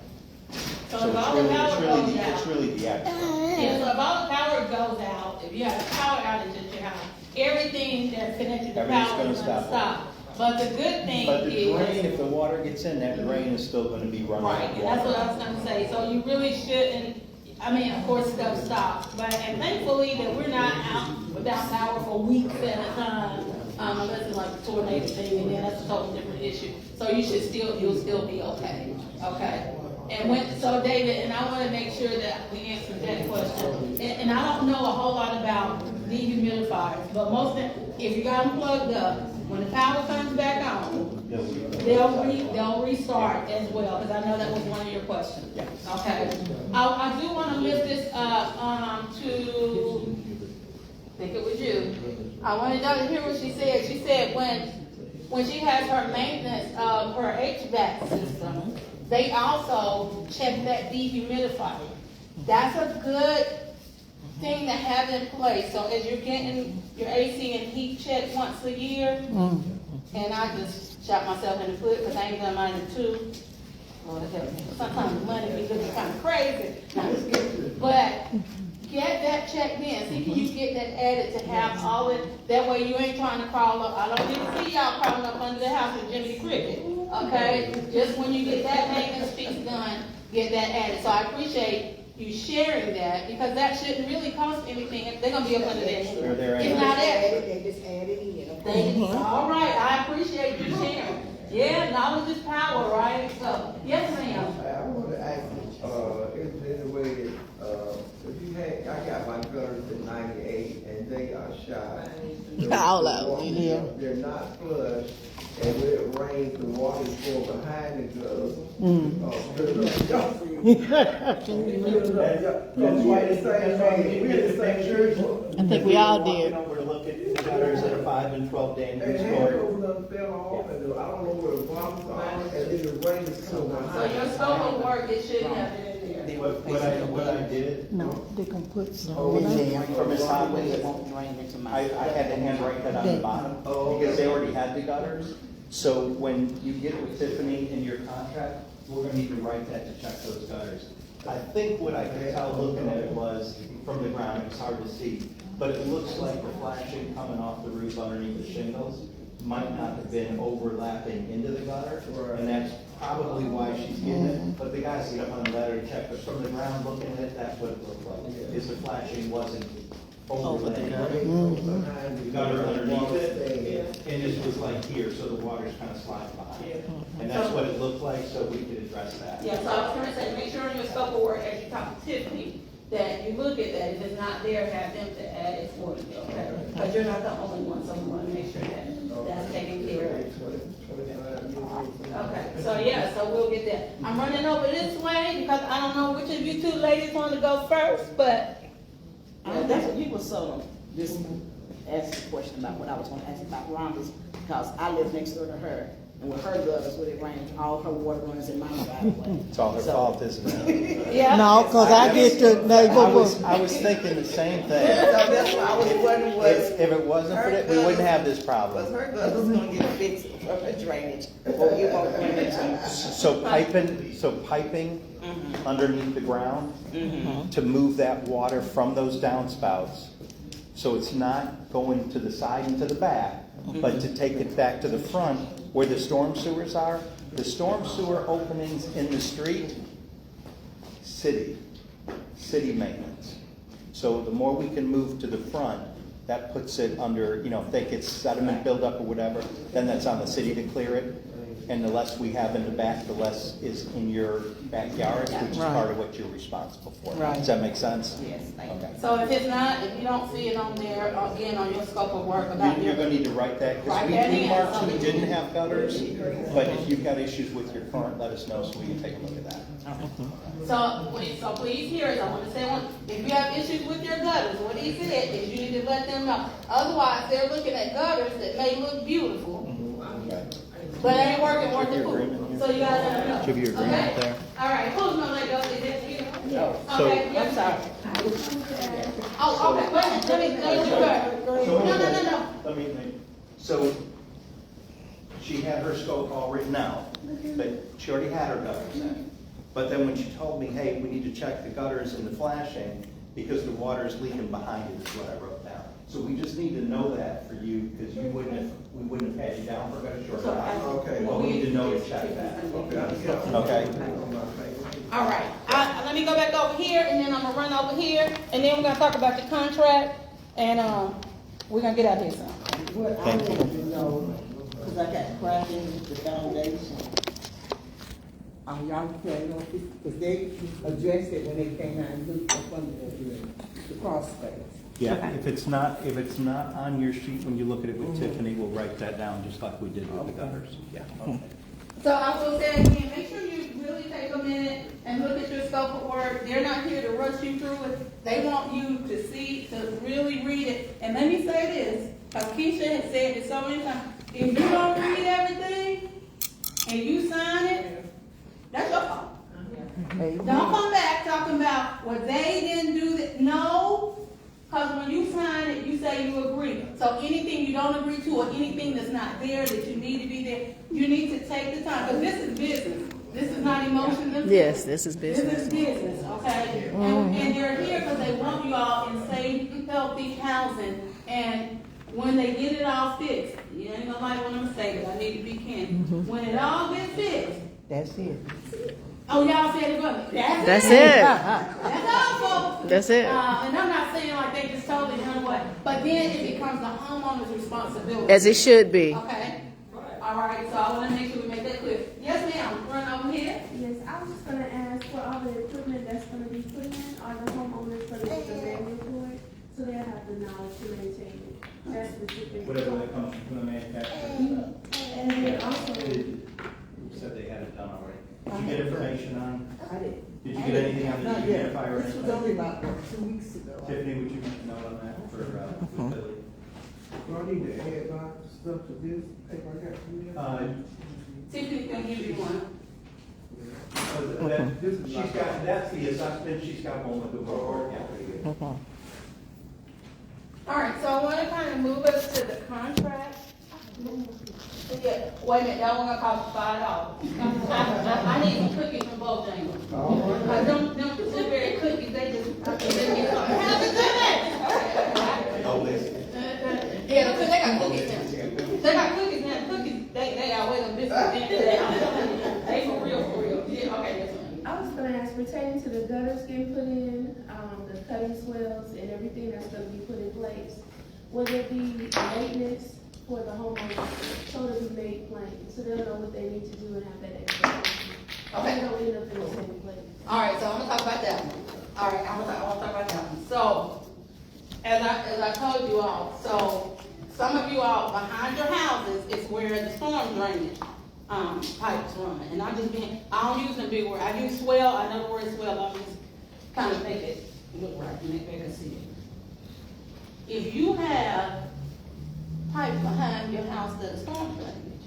So if all the power goes out. It's really the extra. Yeah, so if all the power goes out, if you have a power outage at your house, everything that's connected to Everything's power gonna is gonna stop. stop. But the good thing But the drain, is, if the water gets in, that drain is still gonna be running. right, and that's what I was gonna say, so you really shouldn't, I mean, of course, stuff stops, but, and thankfully that we're not out without power for weeks at a time, unless it's like a tornado thing, and then that's a totally different issue. So you'll still be okay, okay? And so David, and I wanna make sure that we answer that question, and I don't know a whole lot about dehumidifiers, but if you got them plugged up, when the power comes back on, they'll restart as well, because I know that was one of your questions. Yes. Okay. I do want to lift this up to, I think it was you. I wanted y'all to hear what she said. She said when she has her maintenance of her HVAC system, they also check that dehumidifier. That's a good thing to have in place. So as you're getting your AC and heat checked once a year, and I just shot myself in the foot because I ain't done mine in 2. Lord help me. Sometimes money be looking kind of crazy. No, it's good. But get that checked in. See, can you get that added to have all it? That way you ain't trying to crawl up. I don't need to see y'all crawling up under the house with Jimmy Cricket. Okay? Just when you get that maintenance piece done, get that added. So I appreciate you sharing that, because that shouldn't really cost anything. They're gonna be up under that. It's not extra. They just added in. All right, I appreciate you sharing. Yeah, knowledge is power, right? So, yes, ma'am. I want to ask you, is there any way that, if I got my gutters in 98 and they are shot. All of them, yeah. They're not flush, and when it rains, the water goes behind the gutters. I think we all did. We're looking at the gutters that are 5 and 12 And days. handles done fell off, and I don't know where the problems are, and then the rain is coming So behind. your scope of work, it shouldn't have been in there. What I did, No, they can put some. for Ms. Hopkins, I had to handwrite that on the bottom, because they already had the gutters. So when you get with Tiffany in your contract, we're gonna need to write that to check those gutters. I think what I could tell looking at it was, from the ground, it's hard to see, but it looks like the flashing coming off the roof underneath the shingles might not have been overlapping into the gutter, and that's probably why she's getting it. But the guys get up on the ladder to check, but from the ground looking at it, that's what it looked like, is the flashing wasn't overlaying the gutter underneath it, and this was like here, so the water's kind of sliding behind. And that's what it looked like, so we could address that. Yeah, so I was gonna say, make sure in your scope of work, as you talk to Tiffany, that you look at that. If it's not there, have them to add it for you, okay? Because you're not the only one, so we want to make sure that that's taken care of. Okay, so yeah, so we'll get that. I'm running over this way because I don't know which of you two ladies want to go first, but. That's what you were sort of just asked a question about what I was gonna ask about Rhonda's, because I live next door to her, and with her gutters, when it rains, all her water runs in my driveway. It's all her fault, isn't it? Yeah. No, cause I get the neighborhood. I was thinking the same So thing. that's why I was wondering If it wasn't for that, we wouldn't have this was problem. her gutters gonna get fixed from her drainage, or it won't bring it to So piping underneath the ground to move that water from those downspouts. So it's not going to the side and to the back, but to take it back to the front where the storm sewers are. The storm sewer openings in the street, city maintenance. So the more we can move to the front, that puts it under, if they get sediment buildup or whatever, then that's on the city to clear it. And the less we have in the back, the less is in your backyard, which is part of what you're responsible for. Right. Does that make sense? Yes, thank you. Okay. So if it's not, if you don't see it on there, again, on your scope of work about You're gonna need to write that, because Write that we in. marked who didn't have gutters, but if you've got issues with your current, let us know so we can take a look at that. So please hear it, I want to say if you have issues with your gutters, what he said is you need to let them know. Otherwise, they're looking at gutters that may look beautiful, but ain't working worth the pool. So you gotta let them know. Give your agreement Okay? there. All right, who's gonna let go? Is it you? So- Okay, I'm yes. sorry. Oh, okay, let me No. Let me, so she had her scope all written out, but she already had her gutters in. But then when she told me, hey, we need to check the gutters and the flashing because the water is leaking behind it, is what I wrote down. So we just need to know that for you, because we wouldn't have had you down for a short time. Okay. But we need to know to check that. Okay? All right, let me go back over here, and then I'm gonna run over here, and then we're gonna talk about the contract, and, we're gonna get out here some. What I need to know, because I got cracking the foundation. Y'all can know, because they addressed it when they came out and looked up under the cross space. Yeah, if it's not on your sheet when you look at it with Tiffany, we'll write that down just like we did with the gutters. Yeah. Okay. So I will say again, make sure you really take a minute and look at your scope of work. They're not here to rush you through it. They want you to really read it. And let me say this, because Keisha has said it so many times. If you don't read everything and you sign it, that's your fault. Don't come back talking about, well, they didn't do that. No. Because when you sign it, you say you agree. So anything you don't agree to or anything that's not there that you need to be there, you need to take the time. Because this is business. This is not emotion. Yes, this is business. This is business, okay? And they're here because they want you all in safe, healthy housing. And when they get it all fixed, you ain't gonna like what I'm gonna say, but I need to be candid. When it all gets fixed, That's it. oh, y'all said it wasn't. That's it. That's all, folks. That's it. And I'm not saying like they just totally done what, but then it becomes the homeowner's responsibility. As it should be. Okay. All right. So I want to make sure we make that clear. Yes, ma'am. Run over here. Yes, I was just gonna ask for all the equipment that's gonna be put in, are the homeowners gonna get the manual for it? So they'll have the knowledge to maintain it. That's specific. Whatever that comes from the manufacturer. And then also, You said they had it done already. Did you get information on? I did. Did you get anything on the Not yet. humidifier or This was anything? only about 2 weeks ago. Tiffany, would you note on that for Billy? Do I need to add my stuff to this paper I got from you? Tiffany can give you one. She's got, that's the assessment, she's got one with the report. Yeah. All right. So I want to kind of move us to the contract. Yeah. Wait a minute. That one gonna cost $5. I need some cookies from both angles. Them Pacific cookies, they just get something. Yeah, because they got cookies now. They got cookies now. Cookies, they got way them biscuits in. They for real. Yeah, okay, yes, ma'am. I was gonna ask pertaining to the gutters getting put in, the cutting swells and everything that's gonna be put in place. Will there be maintenance for the homeowner, so to be made plain, so they'll know what they need to do and have that expectation? Okay. They don't end up in the same place. All right, so I'm gonna talk about that one. All right, I want to talk about that one. So, as I told you all, so some of you all behind your houses is where the storm drainage pipes run. And I don't use them big word. I use swell. I know the word swell. I'll just kind of make it look right, make it see it. If you have pipes behind your house that are storm drainage,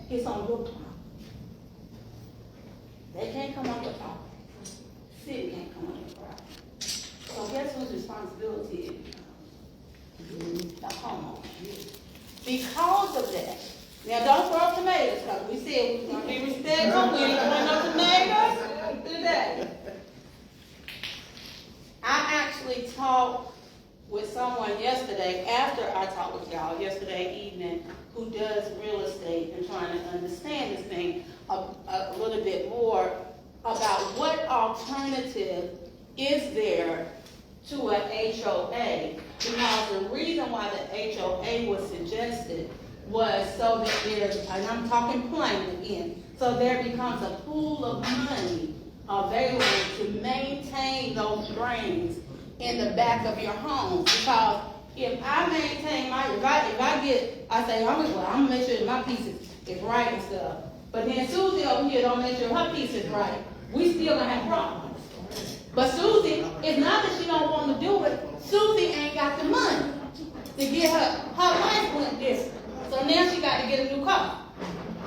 it's on your property. They can't come on your property. City can't come on your property. So guess whose responsibility it is? The homeowner. Because of that. Now don't throw tomatoes, because we said we're gonna be respectful. We ain't throwing no tomatoes today. I actually talked with someone yesterday, after I talked with y'all yesterday evening, who does real estate and trying to understand this thing a little bit more about what alternative is there to an HOA, because the reason why the HOA was suggested was so that there's, and I'm talking plain again, so there becomes a pool of money available to maintain those drains in the back of your home. Because if I maintain my, I say, I'm gonna make sure that my piece is right and stuff, but then Susie over here don't make sure her piece is right, we still gonna have problems. But Susie, it's not that she don't want to do it, Susie ain't got the money to get her life went different. So now she got to get a new car.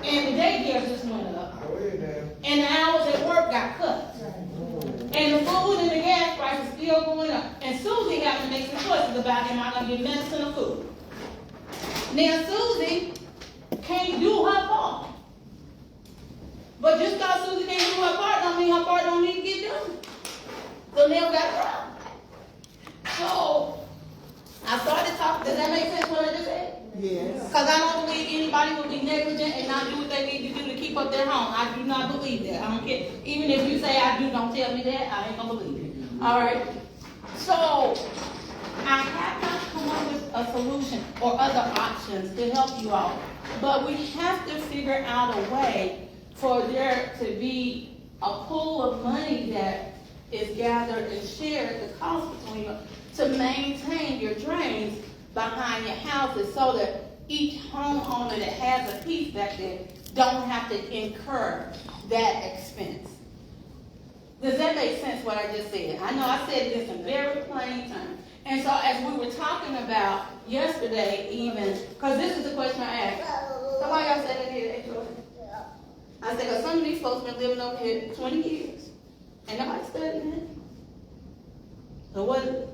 And the daycare just went up. And the hours at work got cut. And the food and the gas prices still going up. And Susie has to make some choices about, am I going to get medicine or food? Now Susie can't do her part. But just because Susie can't do her part don't mean her part don't need to get done. So now we got a problem. So I started talking, does that make sense what I just said? Yes. Because I don't believe anybody will be negligent and not do what they need to do to keep up their home. I do not believe that. I don't care. Even if you say I do, don't tell me that. I ain't gonna believe it. All right. So I have not come up with a solution or other options to help you all. But we have to figure out a way for there to be a pool of money that is gathered and shared, the cost between you, to maintain your drains behind your houses, so that each homeowner that has a piece back there don't have to incur that expense. Does that make sense what I just said? I know I said it in some very plain terms. And so as we were talking about yesterday even, because this is the question I asked. So why y'all said that here? I said, because some of these folks been living over here 20 years. And nobody studying it. So what is it?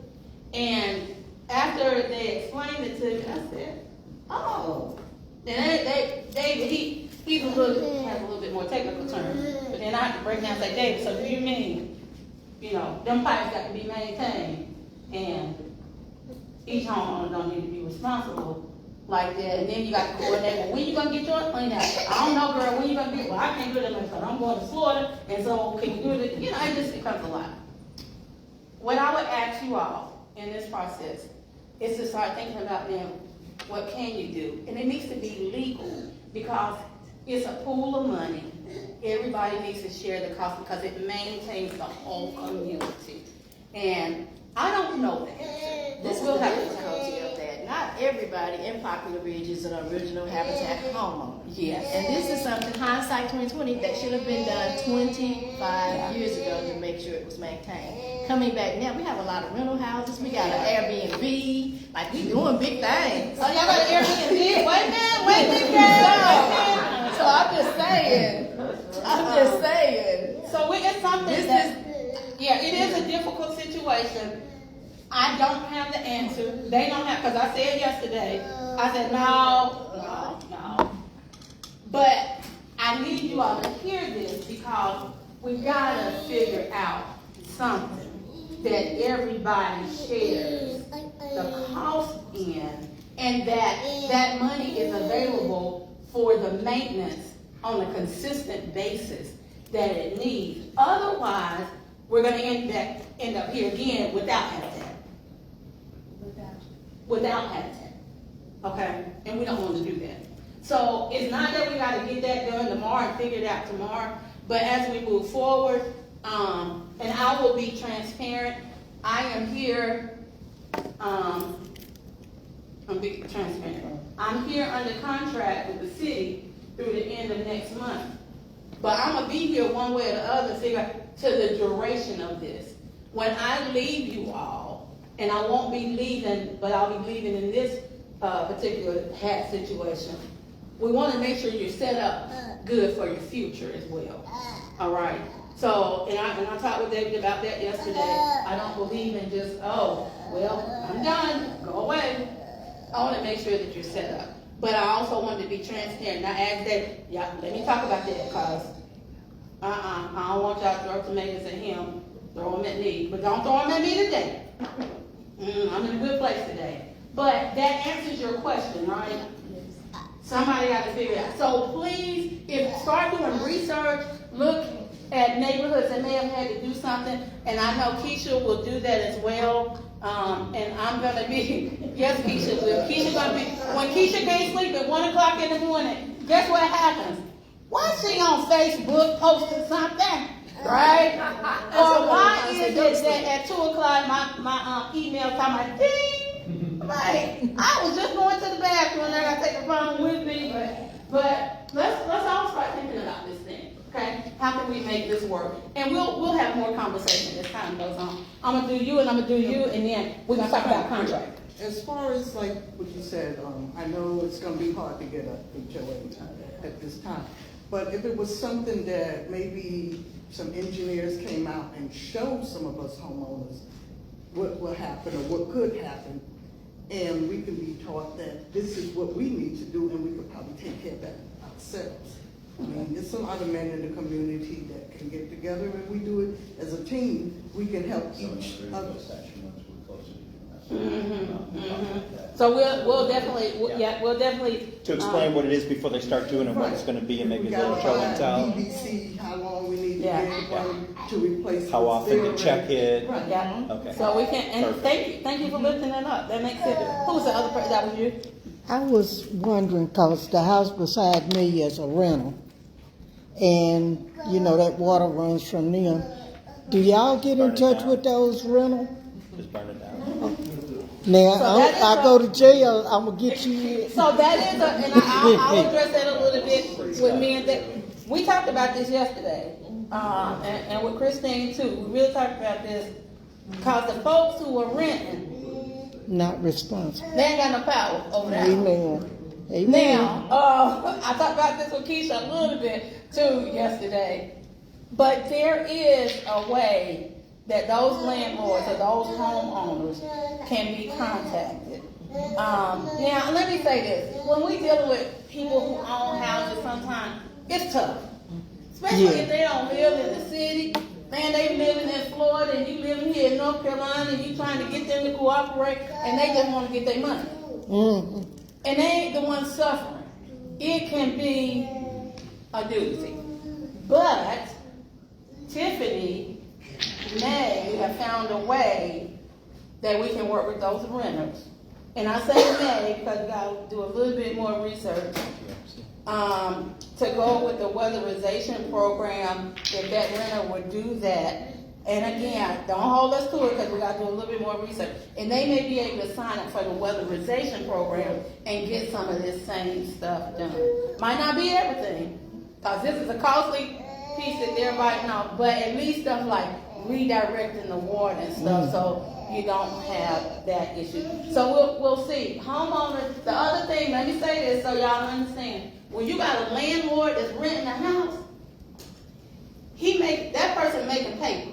And after they explained it to me, I said, oh. Then he's has a little bit more technical term. But then I have to break down and say, David, so do you mean, them pipes got to be maintained and each homeowner don't need to be responsible like that. And then you got to coordinate, well, when you going to get yours cleaned out? I don't know, girl, when you going to get it? Well, I can't do it because I'm going to Florida, and so can you do it? It just becomes a lot. What I would ask you all in this process is to start thinking about them, what can you do? And it needs to be legal, because it's a pool of money. Everybody needs to share the cost because it maintains the whole community. And I don't know that. This will have the difficulty of that. Not everybody in Poplar Ridge is an original Habitat homeowner. Yes. And this is something, hindsight 2020, that should have been done 25 years ago to make sure it was maintained. Coming back now, we have a lot of rental houses. We got an Airbnb. Like, we doing big things. Oh, y'all got an Airbnb? Wait a minute, girl. So I'm just saying. So it's something it is a difficult situation. I don't have the answer. They don't have, because I said yesterday, I said, no. But I need you all to hear this, because we got to figure out something that everybody shares the cost in, and that money is available for the maintenance on a consistent basis that it needs. Otherwise, we're going to end up here again without habitat. Without habitat. Okay? And we don't want to do that. So it's not that we got to get that done tomorrow and figure it out tomorrow, but as we move forward, And I will be transparent. I am here, I'm being transparent. I'm here under contract with the city through the end of next month. But I'm gonna be here one way or the other, figure to the duration of this. When I leave you all, and I won't be leaving, but I'll be leaving in this particular hat situation, we wanna make sure you're set up good for your future as well. All right? So, and I talked with David about that yesterday. I don't believe in just, oh, well, I'm done, go away. I want to make sure that you're set up. But I also want to be transparent. And I asked David, yeah, let me talk about that, because I don't want y'all to throw tomatoes at him, throw them at me, but don't throw them at me today. I'm in a good place today. But that answers your question, right? Somebody got to figure it out. So please, start doing research, look at neighborhoods that may have had to do something, and I know Keisha will do that as well. And I'm gonna be, yes, Keisha will. Keisha's gonna be, when Keisha can't sleep at 1 o'clock in the morning, guess what happens? Why is she on Facebook posting something, right? Or why is it that at 2 o'clock my email come like ding? Like, I was just going to the bathroom and I gotta take the phone with me, but let's all start thinking about this thing. Okay, how can we make this work? And we'll have more conversation as time goes on. I'm gonna do you and I'm gonna do you, and then we're gonna talk about contract. As far as like what you said, I know it's gonna be hard to get a HOA at this time. But if it was something that maybe some engineers came out and showed some of us homeowners what will happen or what could happen, and we can be taught that this is what we need to do, and we could probably take care of that ourselves. I mean, there's a lot of men in the community that can get together, and we do it as a team. We can help each other. So we'll definitely, we'll definitely To explain what it is before they start doing it, what it's gonna be, and maybe a little show and tell. BBC, how long we need to Yeah. get one to replace. How often to check it. Right. Yeah. Okay. So we can, and Perfect. thank you for lifting that up. That makes sense. Who was the other person? That was you? I was wondering, cause the house beside me is a rental, and you know that water runs from them. Do y'all get in touch with those rentals? Just burn it down. Now, So that is I go to jail, I'm gonna get you in. So that is and I'll address that a little bit with me and that. We talked about this yesterday, and with Christine too. We really talked about this because the folks who are renting, Not responsible. they ain't got no power over that. Amen. Amen. Now, I talked about this with Keisha a little bit too yesterday, but there is a way that those landlords or those homeowners can be contacted. Now, let me say this. When we deal with people who own houses, sometimes it's tough. Especially if they don't live in the city. Man, they living in Florida and you living here in North Carolina and you trying to get them to cooperate and they just want to get their money. Mm-hmm. And they ain't the ones suffering. It can be a doozy. But Tiffany may have found a way that we can work with those renters. And I say may because we got to do a little bit more research to go with the weatherization program if that renter would do that. And again, don't hold us to it because we got to do a little bit more research. And they may be able to sign up for the weatherization program and get some of this same stuff done. Might not be everything because this is a costly piece that they're biting off, but at least stuff like redirecting the water and stuff so you don't have that issue. So we'll see. Homeowners, the other thing, let me say this so y'all understand. When you got a landlord that's renting a house, that person making paper.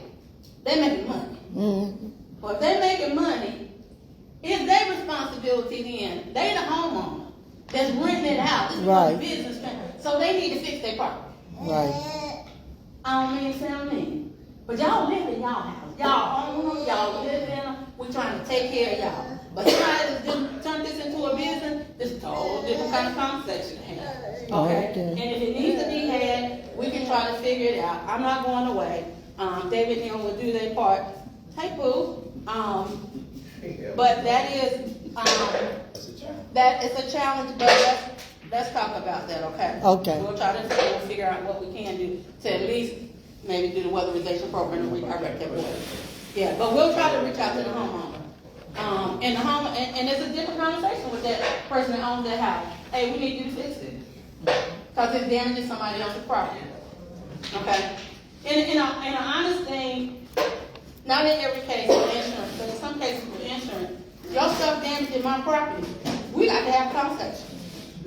They making money. Mm-hmm. Well, if they making money, it's their responsibility then. They the homeowner that's renting it out. It's Right. a business plan. So they need to fix their property. Right. I don't mean to sound mean. But y'all live in y'all house. Y'all own them. Y'all live in them. We're trying to take care of y'all. But somebody that's turn this into a business, this is a whole different kind of conversation to have. Okay? Okay. And if it needs to be had, we can try to figure it out. I'm not going away. David and him will do their part. Hey, boo. But that is, that is a challenge, but let's talk about that, okay? Okay. We'll try to figure out what we can do to at least maybe do the weatherization program and redirect that water. Yeah, but we'll try to reach out to the homeowner. And the home, and it's a different conversation with that person that owns that house. Hey, we need you to fix it. Cause it's damaging somebody else's property. Okay? And an honest thing, not in every case with insurance, but in some cases with insurance, your stuff damaging my property, we got to have a conversation.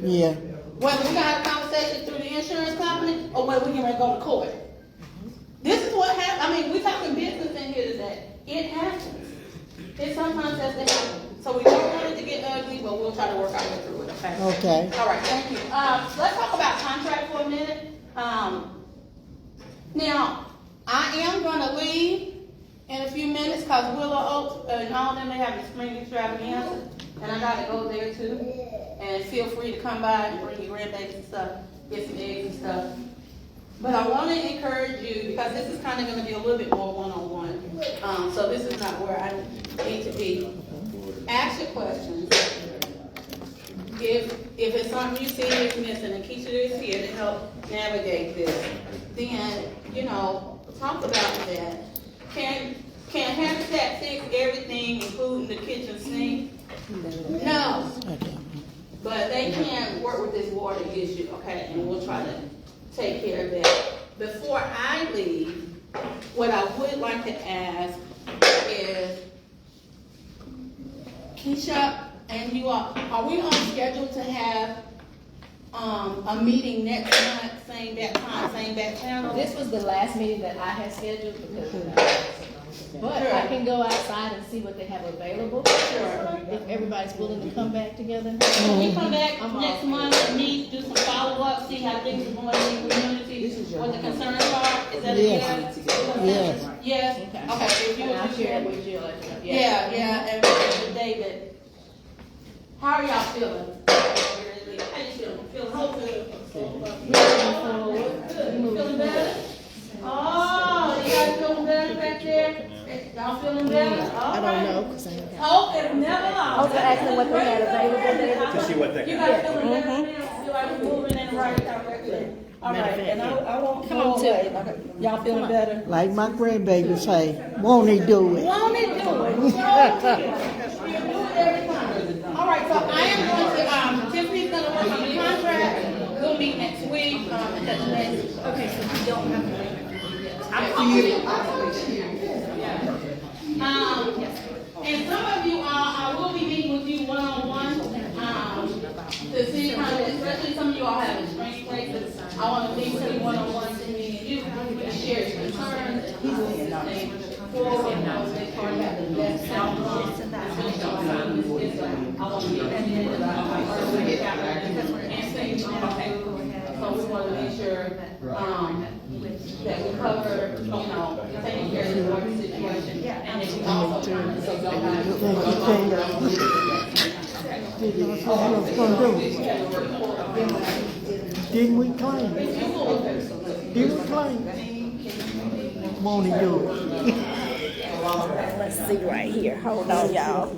Yeah. Whether we gonna have a conversation through the insurance company or whether we can go to court. This is what happens. I mean, we're talking business in here today. It happens. It sometimes has to happen. So we don't want it to get ugly, but we'll try to work our way through it, okay? Okay. All right, thank you. Let's talk about contract for a minute. Now, I am gonna leave in a few minutes because Willow Oaks and all of them, they have a spring extravaganza. And I gotta go there too. And feel free to come by and bring your grandbabies and stuff, get some eggs and stuff. But I want to encourage you, because this is kind of going to be a little bit more one-on-one. So this is not where I need to be. Ask your questions. If it's something you see is missing, and Keisha is here to help navigate this, then, talk about that. Can Habitat fix everything, including the kitchen sink? No. But they can work with this water issue, okay, and we'll try to take care of that. Before I leave, what I would like to ask is, Keisha and you all, are we on schedule to have a meeting next month, same that time, same that channel? This was the last meeting that I had scheduled because, but Sure. I can go outside and see what they have available. Sure. If everybody's willing to come back together. Can we come back I'm next all- month and meet, do some follow-up, see how things are going in the community, what the concerns are? Is that a Yes. yes? Yes. Yes? Okay. Okay, if you And I'll would share it share. with you. Let you know. Yeah, and with David. How are y'all feeling? How you feeling? Feeling hopeful? Good. Feeling better? Oh, you guys feeling better back there? Y'all feeling better? I don't know, because I haven't. Hope is never lost. I was asking what they had available there. To see what they You got. guys feeling better now? Feel like we're moving in the right direction? All right, and I won't Come go on, away. Tiffany. Y'all feeling better? Like my grandbaby say, won't he do it? Won't it do it? You do it every time. All right, so I am going to, Tiffany's gonna work on the contract. We'll meet next week, and that's next. Okay, so we don't have to. And some of you I will be meeting with you one-on-one, to see kind of, especially some of you all have extreme places. I want to meet with you one-on-one, to me and you, and share your concerns, and how this thing forward, and how they part of the best outcome. I want to get that in, and get that and things okay. So we want to make sure, that we cover, taking care of the water situation, and then we also trying to say, don't have to. Didn't we claim? Didn't we claim? Won't he do it? Let's see right here. Hold on, y'all.